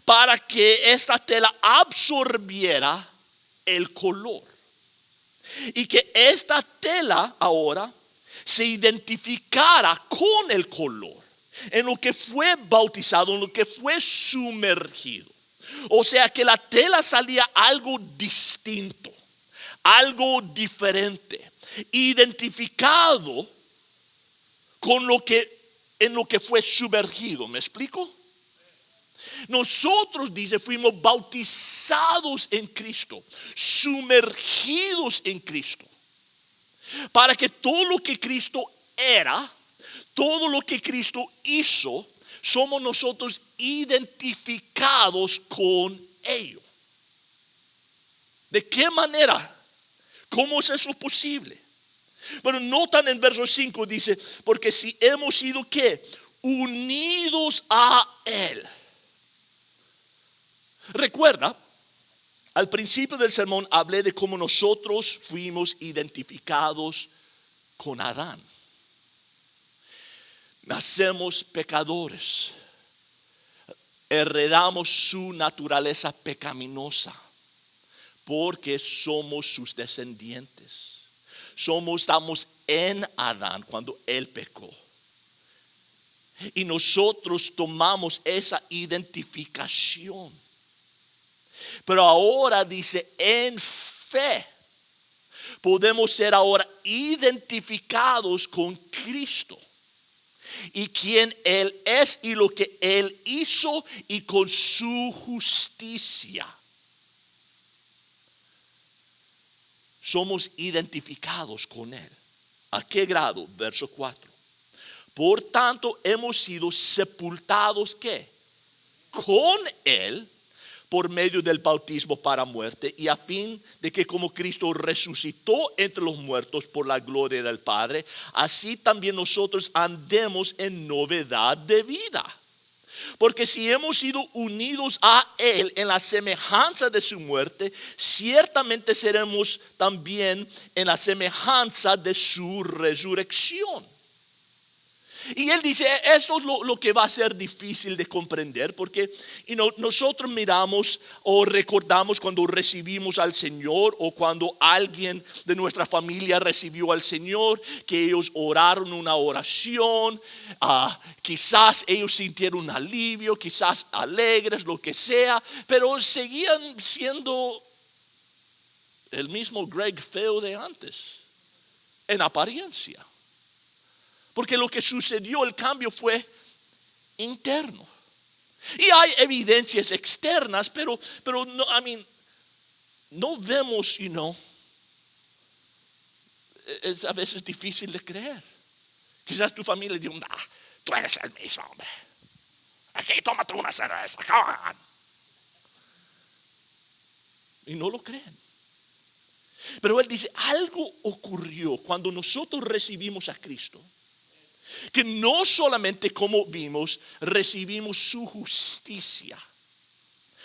D: para que esta tela absorbiera el color. Y que esta tela ahora se identificara con el color en lo que fue bautizado, en lo que fue sumergido. O sea que la tela salía algo distinto, algo diferente, identificado con en lo que fue sumergido. ¿Me explico? Nosotros, dice, fuimos bautizados en Cristo, sumergidos en Cristo, para que todo lo que Cristo era, todo lo que Cristo hizo, somos nosotros identificados con ello. ¿De qué manera? ¿Cómo es eso posible? Bueno, notan en verso 5 dice, porque si hemos sido ¿qué? Unidos a Él. Recuerda, al principio del sermón hablé de cómo nosotros fuimos identificados con Adán. Nacemos pecadores, heredamos su naturaleza pecaminosa, porque somos sus descendientes. Estamos en Adán cuando él pecó. Y nosotros tomamos esa identificación. Pero ahora dice, en fe, podemos ser ahora identificados con Cristo. Y quién Él es y lo que Él hizo y con su justicia. Somos identificados con Él. ¿A qué grado? Verso 4. Por tanto, hemos sido sepultados, ¿qué? Con Él por medio del bautismo para muerte, y a fin de que como Cristo resucitó entre los muertos por la gloria del Padre, así también nosotros andemos en novedad de vida. Porque si hemos sido unidos a Él en la semejanza de su muerte, ciertamente seremos también en la semejanza de su resurrección. Y él dice, eso es lo que va a ser difícil de comprender, porque nosotros miramos o recordamos cuando recibimos al Señor, o cuando alguien de nuestra familia recibió al Señor, que ellos oraron una oración, quizás ellos sintieron un alivio, quizás alegres, lo que sea, pero seguían siendo el mismo Greg feo de antes, en apariencia. Porque lo que sucedió, el cambio fue interno. Y hay evidencias externas, pero no, no vemos, es a veces difícil de creer. Quizás tu familia diga, tú eres el mismo, hombre. Aquí tómate una cerveza, come on. Y no lo creen. Pero él dice, algo ocurrió cuando nosotros recibimos a Cristo. Que no solamente, como vimos, recibimos su justicia.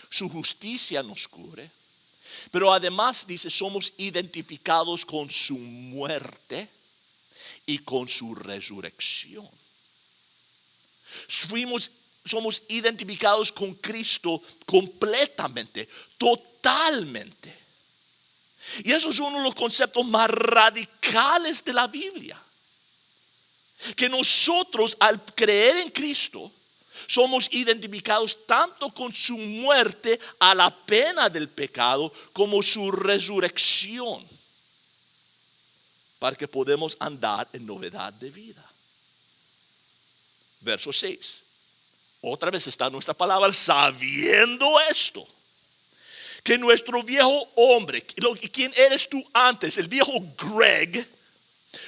D: Su justicia nos cubre. Pero además dice, somos identificados con su muerte y con su resurrección. Somos identificados con Cristo completamente, totalmente. Y eso es uno de los conceptos más radicales de la Biblia. Que nosotros, al creer en Cristo, somos identificados tanto con su muerte a la pena del pecado como su resurrección, para que podamos andar en novedad de vida. Verso 6. Otra vez está nuestra palabra, sabiendo esto, que nuestro viejo hombre, ¿quién eres tú antes? El viejo Greg,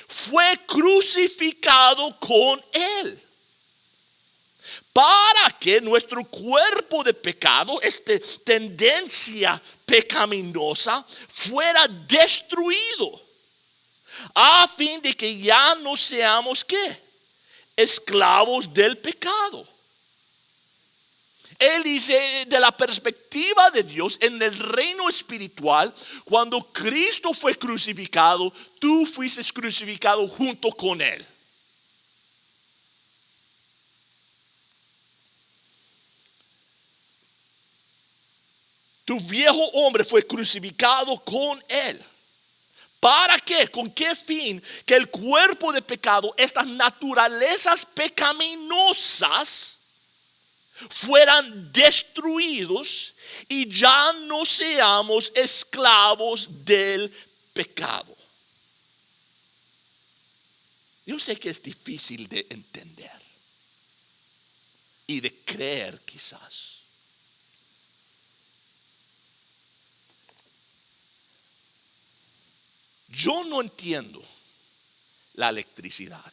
D: fue crucificado con Él, para que nuestro cuerpo de pecado, esta tendencia pecaminosa, fuera destruido, a fin de que ya no seamos ¿qué? Esclavos del pecado. Él dice, de la perspectiva de Dios, en el reino espiritual, cuando Cristo fue crucificado, tú fuiste crucificado junto con Él. Tu viejo hombre fue crucificado con Él. ¿Para qué? ¿Con qué fin? Que el cuerpo de pecado, estas naturalezas pecaminosas, fueran destruidos y ya no seamos esclavos del pecado. Yo sé que es difícil de entender y de creer quizás. Yo no entiendo la electricidad.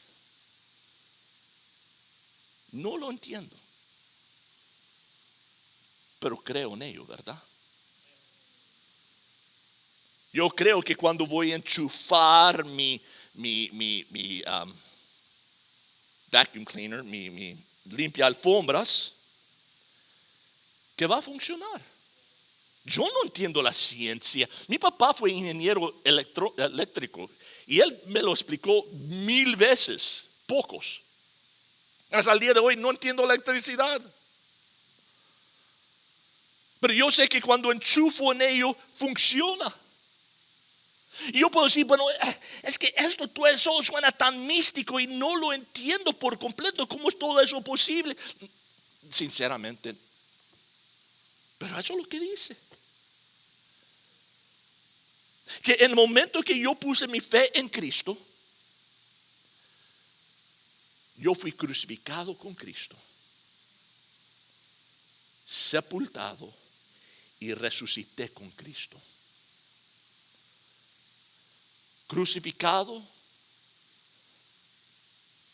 D: No lo entiendo. Pero creo en ello, ¿verdad? Yo creo que cuando voy a enchufar mi vacuum cleaner, mi limpia alfombras, que va a funcionar. Yo no entiendo la ciencia. Mi papá fue ingeniero eléctrico y él me lo explicó 1000 veces, pocos. Hasta el día de hoy no entiendo la electricidad. Pero yo sé que cuando enchufo en ello, funciona. Y yo puedo decir, bueno, es que todo eso suena tan místico y no lo entiendo por completo. ¿Cómo es todo eso posible? Sinceramente, pero eso es lo que dice. Que en el momento que yo puse mi fe en Cristo, yo fui crucificado con Cristo, sepultado y resucité con Cristo. Crucificado,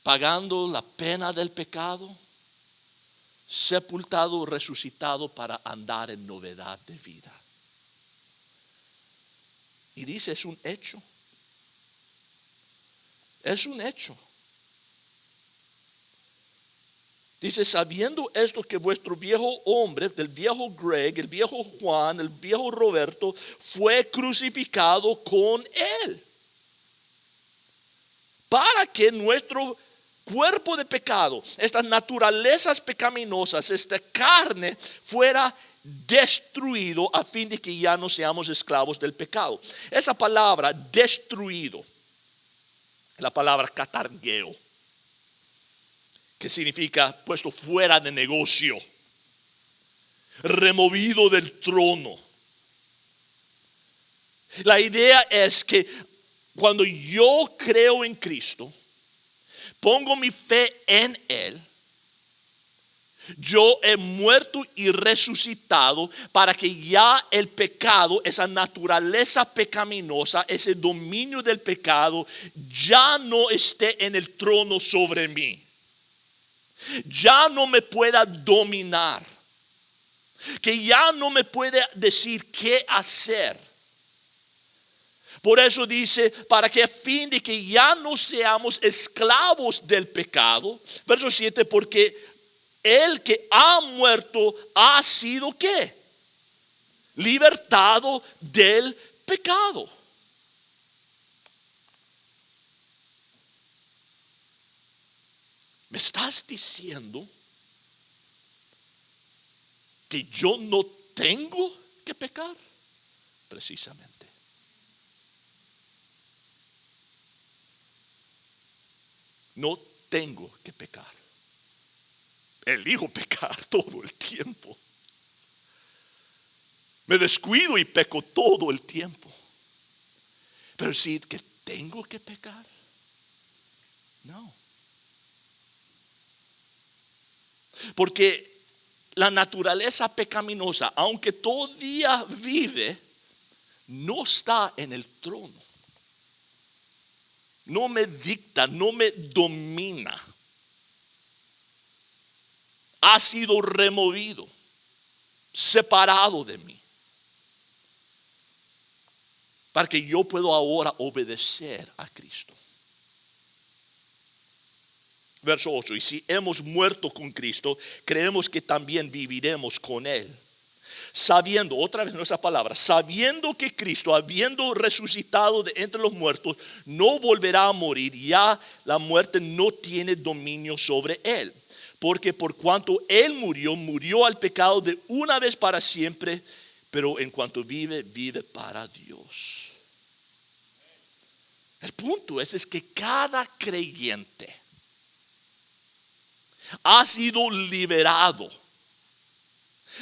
D: pagando la pena del pecado, sepultado, resucitado para andar en novedad de vida. Y dice, es un hecho. Es un hecho. Dice, sabiendo esto que vuestro viejo hombre, del viejo Greg, el viejo Juan, el viejo Roberto, fue crucificado con él. Para que nuestro cuerpo de pecado, estas naturalezas pecaminosas, esta carne fuera destruido a fin de que ya no seamos esclavos del pecado. Esa palabra destruido, la palabra katargeo, que significa puesto fuera de negocio, removido del trono. La idea es que cuando yo creo en Cristo, pongo mi fe en Él, yo he muerto y resucitado para que ya el pecado, esa naturaleza pecaminosa, ese dominio del pecado, ya no esté en el trono sobre mí. Ya no me pueda dominar. Que ya no me pueda decir qué hacer. Por eso dice, para que a fin de que ya no seamos esclavos del pecado. Verso 7, porque el que ha muerto ha sido ¿qué? Libertado del pecado. ¿Me estás diciendo que yo no tengo que pecar? Precisamente. No tengo que pecar. Elijo pecar todo el tiempo. Me descuido y peco todo el tiempo. Pero sí que tengo que pecar. No. Porque la naturaleza pecaminosa, aunque todavía vive, no está en el trono. No me dicta, no me domina. Ha sido removido, separado de mí. Para que yo pueda ahora obedecer a Cristo. Verso 8, y si hemos muerto con Cristo, creemos que también viviremos con Él. Sabiendo, otra vez nuestra palabra, sabiendo que Cristo, habiendo resucitado de entre los muertos, no volverá a morir, ya la muerte no tiene dominio sobre Él. Porque por cuanto Él murió, murió al pecado de una vez para siempre, pero en cuanto vive, vive para Dios. El punto es que cada creyente ha sido liberado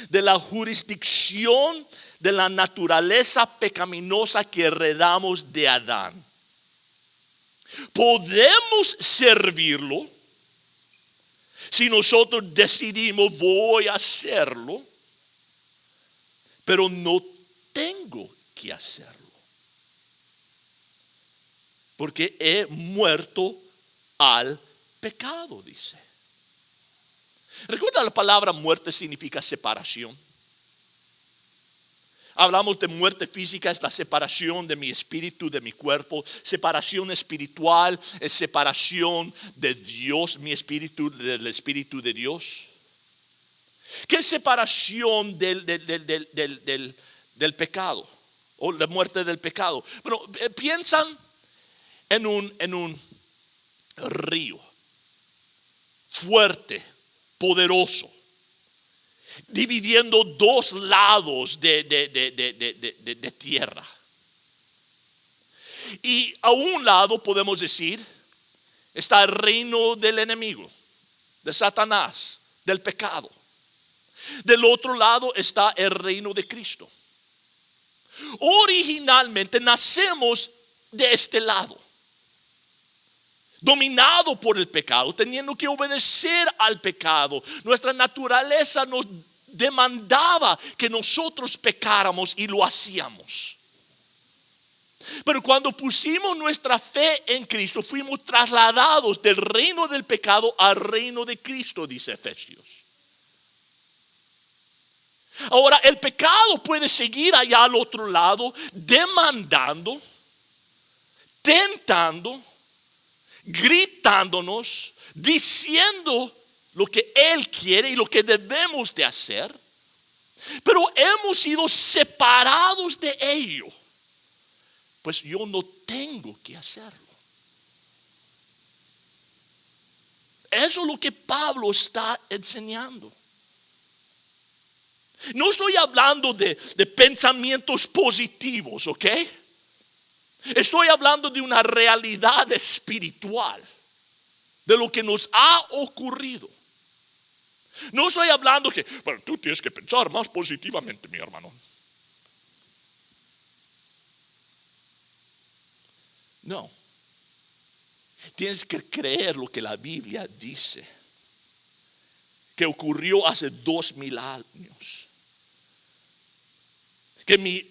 D: de la jurisdicción de la naturaleza pecaminosa que heredamos de Adán. Podemos servirlo si nosotros decidimos voy a hacerlo, pero no tengo que hacerlo. porque he muerto al pecado, dice. Recuerda, la palabra muerte significa separación. Hablamos de muerte física, es la separación de mi espíritu, de mi cuerpo. Separación espiritual es separación de Dios, mi espíritu, del espíritu de Dios. ¿Qué es separación del pecado? O la muerte del pecado. Bueno, piensan en un río fuerte, poderoso, dividiendo dos lados de tierra. Y a un lado podemos decir está el reino del enemigo, de Satanás, del pecado. Del otro lado está el reino de Cristo. Originalmente nacemos de este lado, dominado por el pecado, teniendo que obedecer al pecado. Nuestra naturaleza nos demandaba que nosotros pecáramos y lo hacíamos. Pero cuando pusimos nuestra fe en Cristo, fuimos trasladados del reino del pecado al reino de Cristo, dice Efesios. Ahora, el pecado puede seguir allá al otro lado, demandando, tentando, gritándonos, diciendo lo que Él quiere y lo que debemos de hacer. Pero hemos sido separados de ello. Pues yo no tengo que hacerlo. Eso es lo que Pablo está enseñando. No estoy hablando de pensamientos positivos, ¿ok? Estoy hablando de una realidad espiritual, de lo que nos ha ocurrido. No estoy hablando que, bueno, tú tienes que pensar más positivamente, mi hermano. No. Tienes que creer lo que la Biblia dice, que ocurrió hace 2000 años. Que mi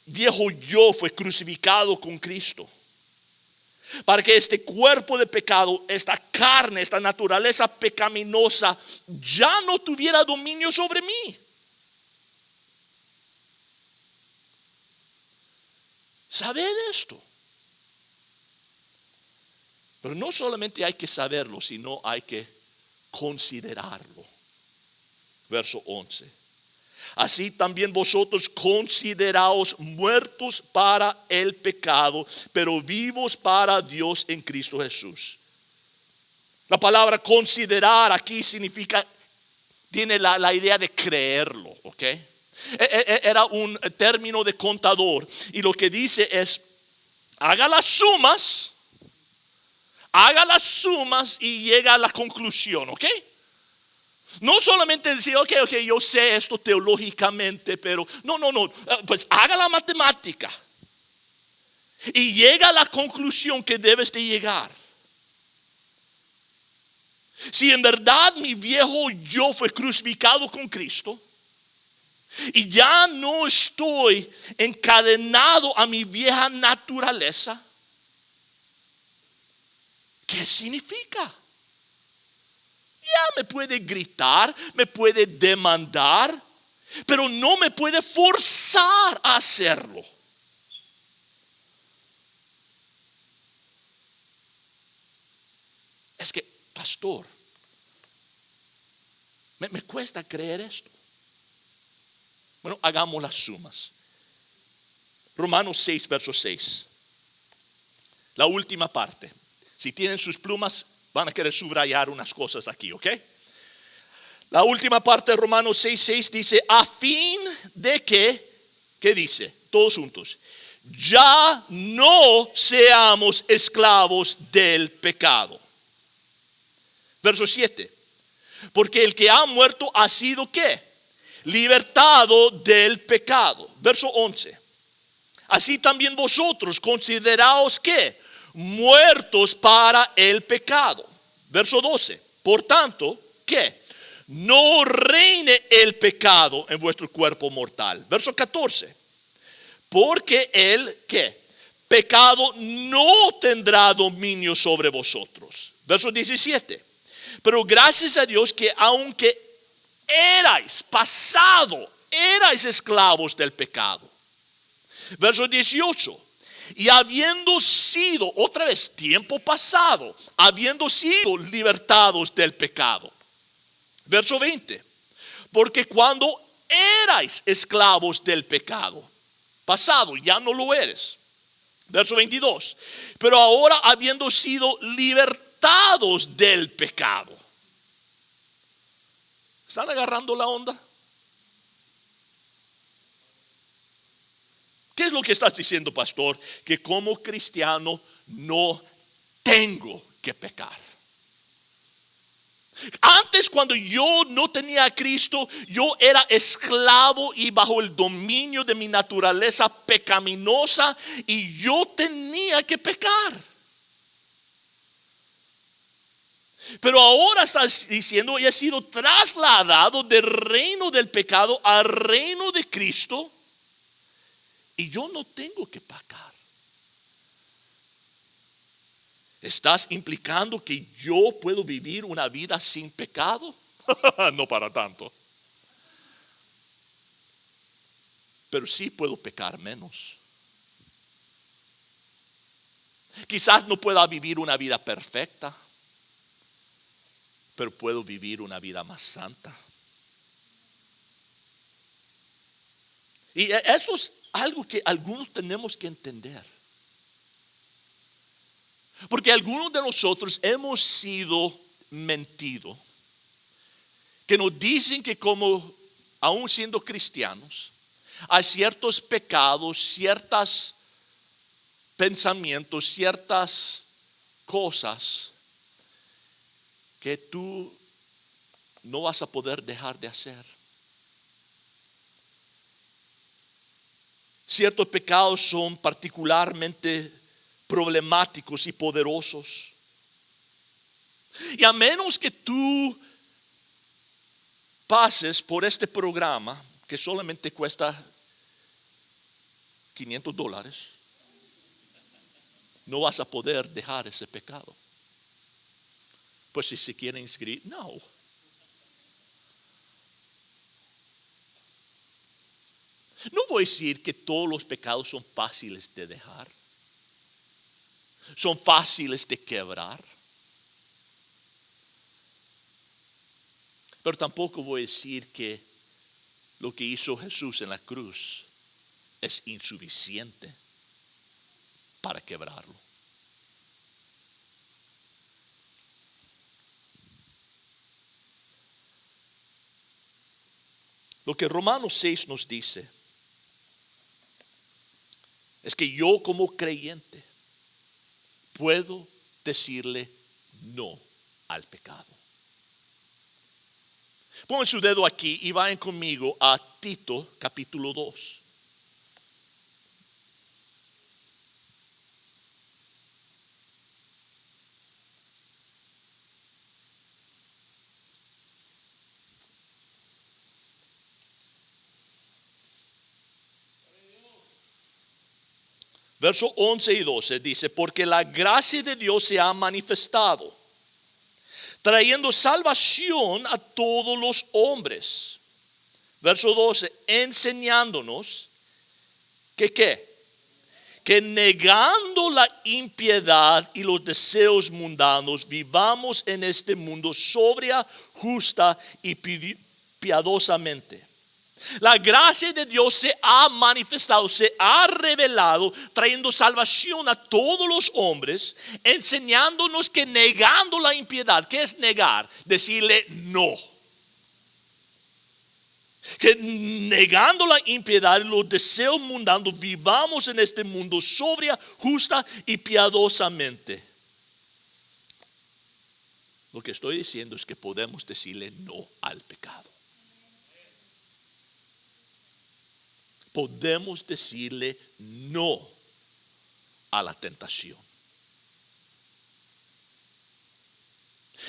D: viejo yo fue crucificado con Cristo, para que este cuerpo de pecado, esta carne, esta naturaleza pecaminosa ya no tuviera dominio sobre mí. ¿Sabe de esto? Pero no solamente hay que saberlo, sino hay que considerarlo. Verso 11. Así también vosotros consideraos muertos para el pecado, pero vivos para Dios en Cristo Jesús. La palabra considerar aquí significa, tiene la idea de creerlo, ¿ok? Era un término de contador, y lo que dice es, haga las sumas y llega a la conclusión, ¿ok? No solamente decir, ok, yo sé esto teológicamente, pero no, pues haga la matemática y llega a la conclusión que debes de llegar. Si en verdad mi viejo yo fue crucificado con Cristo y ya no estoy encadenado a mi vieja naturaleza, ¿qué significa? Ya me puede gritar, me puede demandar, pero no me puede forzar a hacerlo. Es que, pastor, me cuesta creer esto. Bueno, hagamos las sumas. Romanos 6, verso 6. La última parte. Si tienen sus plumas, van a querer subrayar unas cosas aquí, ¿ok? La última parte de Romanos 6:6 dice, a fin de que, ¿qué dice? Todos juntos. Ya no seamos esclavos del pecado. Verso 7. Porque el que ha muerto ha sido, ¿qué? Libertado del pecado. Verso 11. Así también vosotros consideraos, ¿qué? Muertos para el pecado. Verso 12. Por tanto, ¿qué? No reine el pecado en vuestro cuerpo mortal. Verso 14. Porque él, ¿qué? pecado no tendrá dominio sobre vosotros. Verso 17. Pero gracias a Dios que aunque erais esclavos del pecado. Verso 18. Y habiendo sido, otra vez, tiempo pasado, habiendo sido libertados del pecado. Verso 20. Porque cuando erais esclavos del pecado, pasado, ya no lo eres. Verso 22. Pero ahora habiendo sido libertados del pecado. ¿Están agarrando la onda? ¿Qué es lo que estás diciendo, pastor? Que como cristiano no tengo que pecar. Antes, cuando yo no tenía a Cristo, yo era esclavo y bajo el dominio de mi naturaleza pecaminosa y yo tenía que pecar. Pero ahora estás diciendo, he sido trasladado del reino del pecado al reino de Cristo y yo no tengo que pecar. ¿Estás implicando que yo puedo vivir una vida sin pecado? No para tanto. Pero sí puedo pecar menos. Quizás no pueda vivir una vida perfecta, pero puedo vivir una vida más santa. Y eso es algo que algunos tenemos que entender. Porque algunos de nosotros hemos sido mentidos. Que nos dicen que como, aún siendo cristianos, hay ciertos pecados, ciertos pensamientos, ciertas cosas que tú no vas a poder dejar de hacer. Ciertos pecados son particularmente problemáticos y poderosos. Y a menos que tú pases por este programa que solamente cuesta $500, no vas a poder dejar ese pecado. Pues si se quiere inscribir, no. No voy a decir que todos los pecados son fáciles de dejar. Son fáciles de quebrar. Pero tampoco voy a decir que lo que hizo Jesús en la cruz es insuficiente para quebrarlo. Lo que Romanos 6 nos dice es que yo como creyente puedo decirle no al pecado. Pongan su dedo aquí y vayan conmigo a Tito capítulo 2. Verso 11 y 12 dice, porque la gracia de Dios se ha manifestado, trayendo salvación a todos los hombres. Verso 12, enseñándonos que negando la impiedad y los deseos mundanos, vivamos en este mundo sobria, justa y piadosamente. La gracia de Dios se ha manifestado, se ha revelado, trayendo salvación a todos los hombres, enseñándonos que negando la impiedad, ¿qué es negar? Decirle no. Que negando la impiedad y los deseos mundanos, vivamos en este mundo sobria, justa y piadosamente. Lo que estoy diciendo es que podemos decirle no al pecado. Podemos decirle no a la tentación.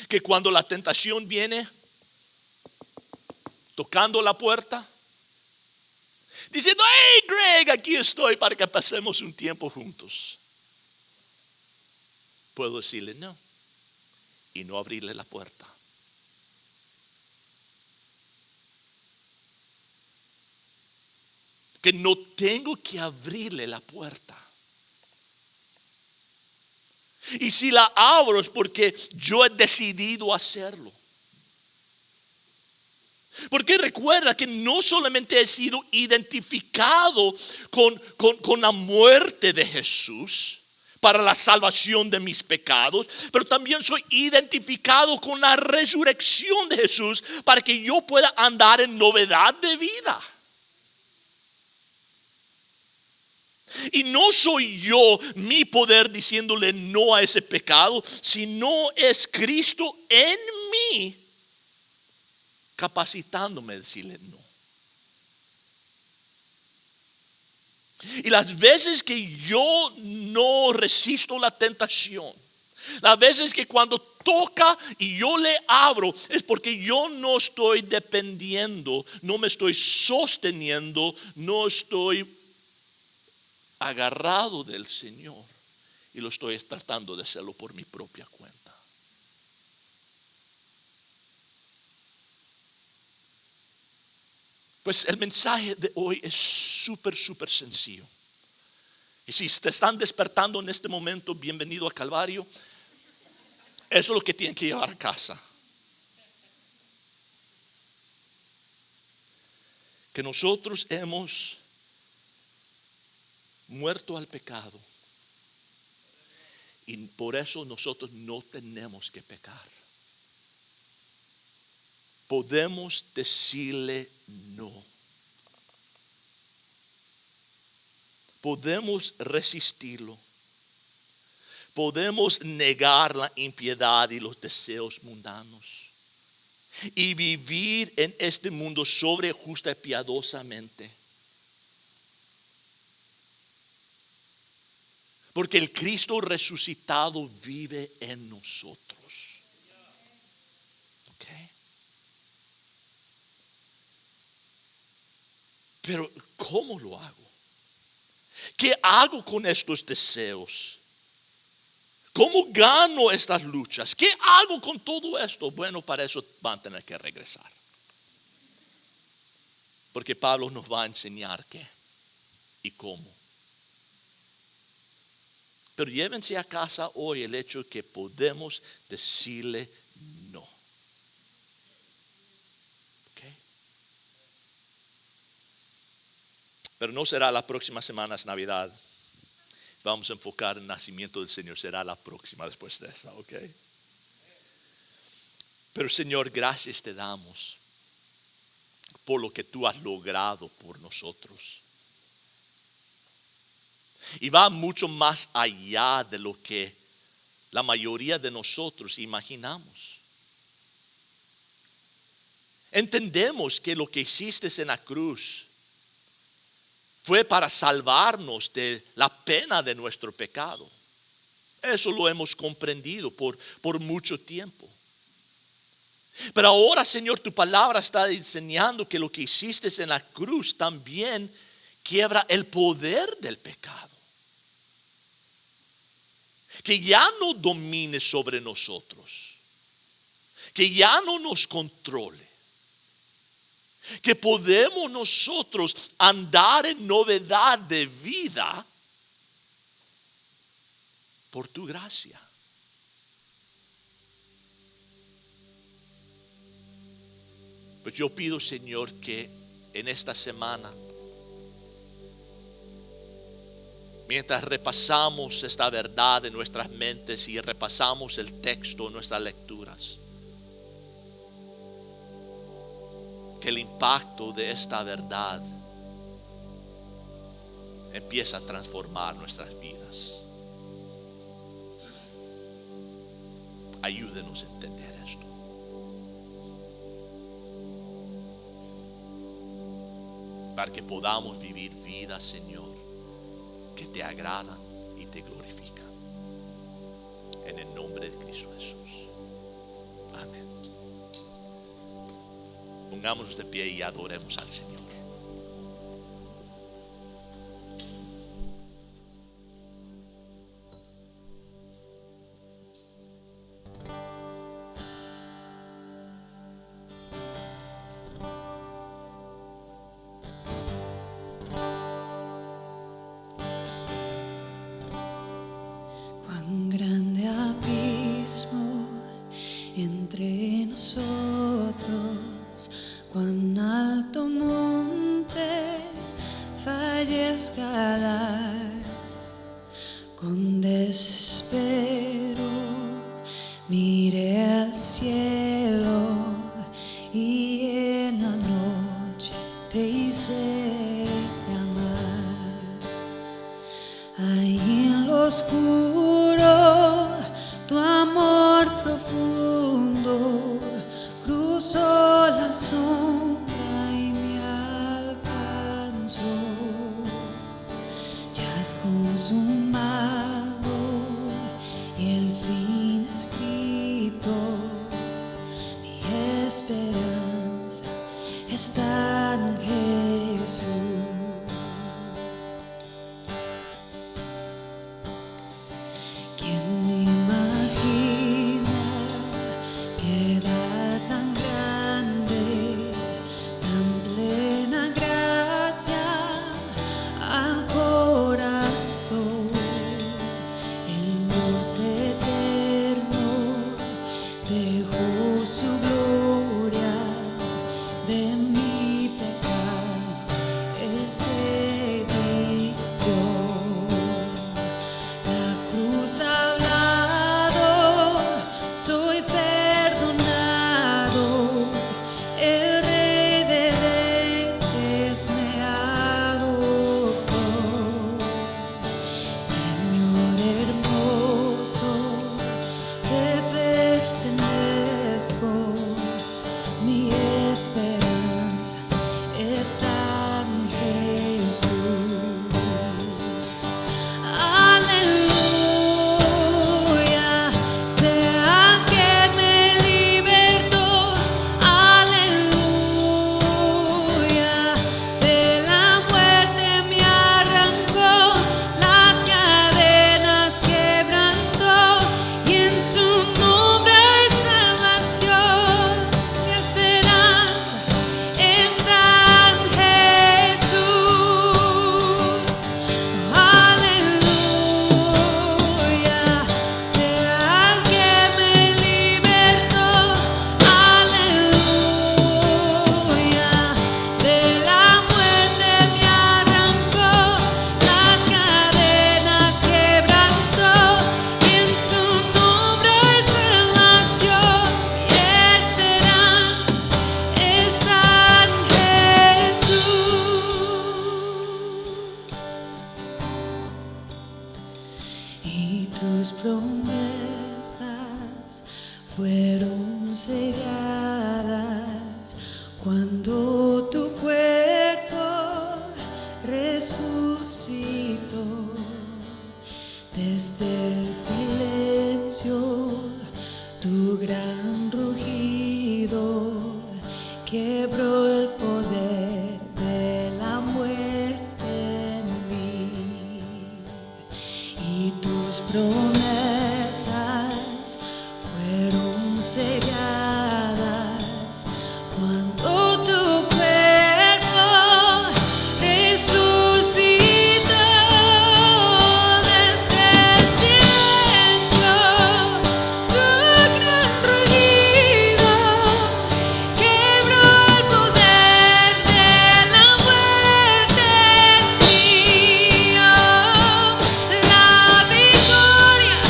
D: Que cuando la tentación viene tocando la puerta, diciendo, hey Greg, aquí estoy para que pasemos un tiempo juntos. Puedo decirle no y no abrirle la puerta. Que no tengo que abrirle la puerta. Y si la abro es porque yo he decidido hacerlo. Porque recuerda que no solamente he sido identificado con la muerte de Jesús para la salvación de mis pecados, pero también soy identificado con la resurrección de Jesús para que yo pueda andar en novedad de vida. Y no soy yo, mi poder, diciéndole no a ese pecado, sino es Cristo en mí, capacitándome a decirle no. Y las veces que yo no resisto la tentación, las veces que cuando toca y yo le abro, es porque yo no estoy dependiendo, no me estoy sosteniendo, no estoy agarrado del Señor y lo estoy tratando de hacerlo por mi propia cuenta. Pues el mensaje de hoy es súper sencillo. Y si te están despertando en este momento, bienvenido a Calvario. Eso es lo que tienen que llevar a casa. Que nosotros hemos muerto al pecado. Y por eso nosotros no tenemos que pecar. Podemos decirle no. Podemos resistirlo. Podemos negar la impiedad y los deseos mundanos. Y vivir en este mundo sobre justa y piadosamente. Porque el Cristo resucitado vive en nosotros. ¿Ok? Pero ¿cómo lo hago? ¿Qué hago con estos deseos? ¿Cómo gano estas luchas? ¿Qué hago con todo esto? Bueno, para eso van a tener que regresar. Porque Pablo nos va a enseñar qué y cómo. Pero llévense a casa hoy el hecho de que podemos decirle no. ¿Ok? Pero no será la próxima semana, es Navidad. Vamos a enfocar el nacimiento del Señor. Será la próxima después de esa, ¿ok? Pero Señor, gracias te damos por lo que tú has logrado por nosotros. Y va mucho más allá de lo que la mayoría de nosotros imaginamos. Entendemos que lo que hiciste en la cruz fue para salvarnos de la pena de nuestro pecado. Eso lo hemos comprendido por mucho tiempo. Pero ahora, Señor, tu palabra está enseñando que lo que hiciste en la cruz también quiebra el poder del pecado. Que ya no domine sobre nosotros. Que ya no nos controle. Que podemos nosotros andar en novedad de vida por tu gracia. Pues yo pido, Señor, que en esta semana, mientras repasamos esta verdad en nuestras mentes y repasamos el texto en nuestras lecturas, que el impacto de esta verdad empieza a transformar nuestras vidas. Ayúdenos a entender esto. Para que podamos vivir vidas, Señor, que te agradan y te glorifican. En el nombre de Cristo Jesús. Amén. Pongámonos de pie y adoremos al Señor.
B: calles escalar con desespero. Miré al cielo y en la noche te hice llamar. Ahí en lo oscuro tu amor profundo cruzó la sombra y me alcanzó. Ya es consumado y el fin escrito. Mi esperanza está en Jesús. ¿Quién imagina piedad tan grande, tan plena gracia al corazón? El Dios eterno dejó su gloria de mi pecado, Él se vistió. La cruz ha hablado, soy perdonado, el Rey de Reyes me adoptó. Señor hermoso, te pertenezco, mi esperanza está en Jesús. Aleluya, sea que me libertó. Aleluya, de la muerte me arrancó, las cadenas quebrantó, y en su nombre hay salvación. Mi esperanza está en Jesús. Aleluya, sea que me libertó. Aleluya, de la muerte me arrancó, las cadenas quebrantó, y en su nombre hay salvación. Mi esperanza está en Jesús. Y tus promesas fueron selladas cuando tu cuerpo resucitó. Desde el silencio tu gran rugido quebró el poder de la muerte en mí. Y tus promesas fueron selladas cuando tu cuerpo resucitó. Desde el silencio tu gran rugido quebró el poder de la muerte en mí. Oh, la victoria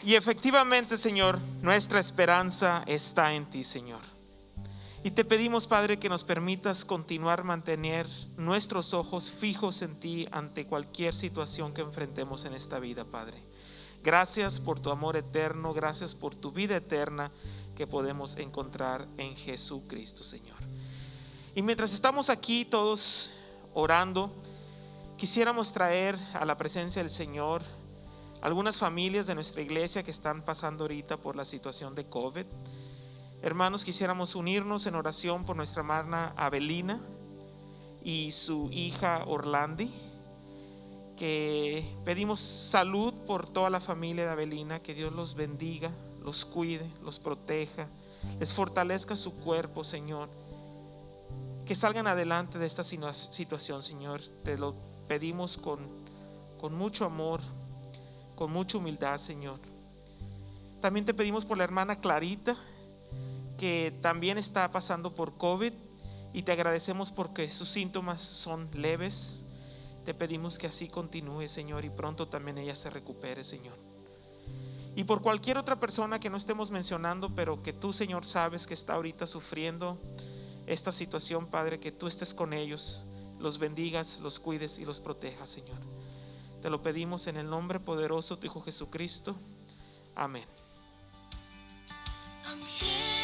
E: Y efectivamente, Señor, nuestra esperanza está en ti, Señor. Y te pedimos, Padre, que nos permitas continuar mantener nuestros ojos fijos en ti ante cualquier situación que enfrentemos en esta vida, Padre. Gracias por tu amor eterno, gracias por tu vida eterna que podemos encontrar en Jesucristo, Señor. Y mientras estamos aquí todos orando, quisiéramos traer a la presencia del Señor algunas familias de nuestra iglesia que están pasando ahorita por la situación de COVID. Hermanos, quisiéramos unirnos en oración por nuestra hermana Abelina y su hija Orlandi, que pedimos salud por toda la familia de Abelina, que Dios los bendiga, los cuide, los proteja, les fortalezca su cuerpo, Señor, que salgan adelante de esta situación, Señor. Te lo pedimos con mucho amor, con mucha humildad, Señor. También te pedimos por la hermana Clarita, que también está pasando por COVID, y te agradecemos porque sus síntomas son leves. Te pedimos que así continúe, Señor, y pronto también ella se recupere, Señor. Y por cualquier otra persona que no estemos mencionando, pero que tú, Señor, sabes que está ahorita sufriendo esta situación, Padre, que tú estés con ellos, los bendigas, los cuides y los protejas, Señor. Te lo pedimos en el nombre poderoso de tu Hijo Jesucristo. Amén.
B: I'm here.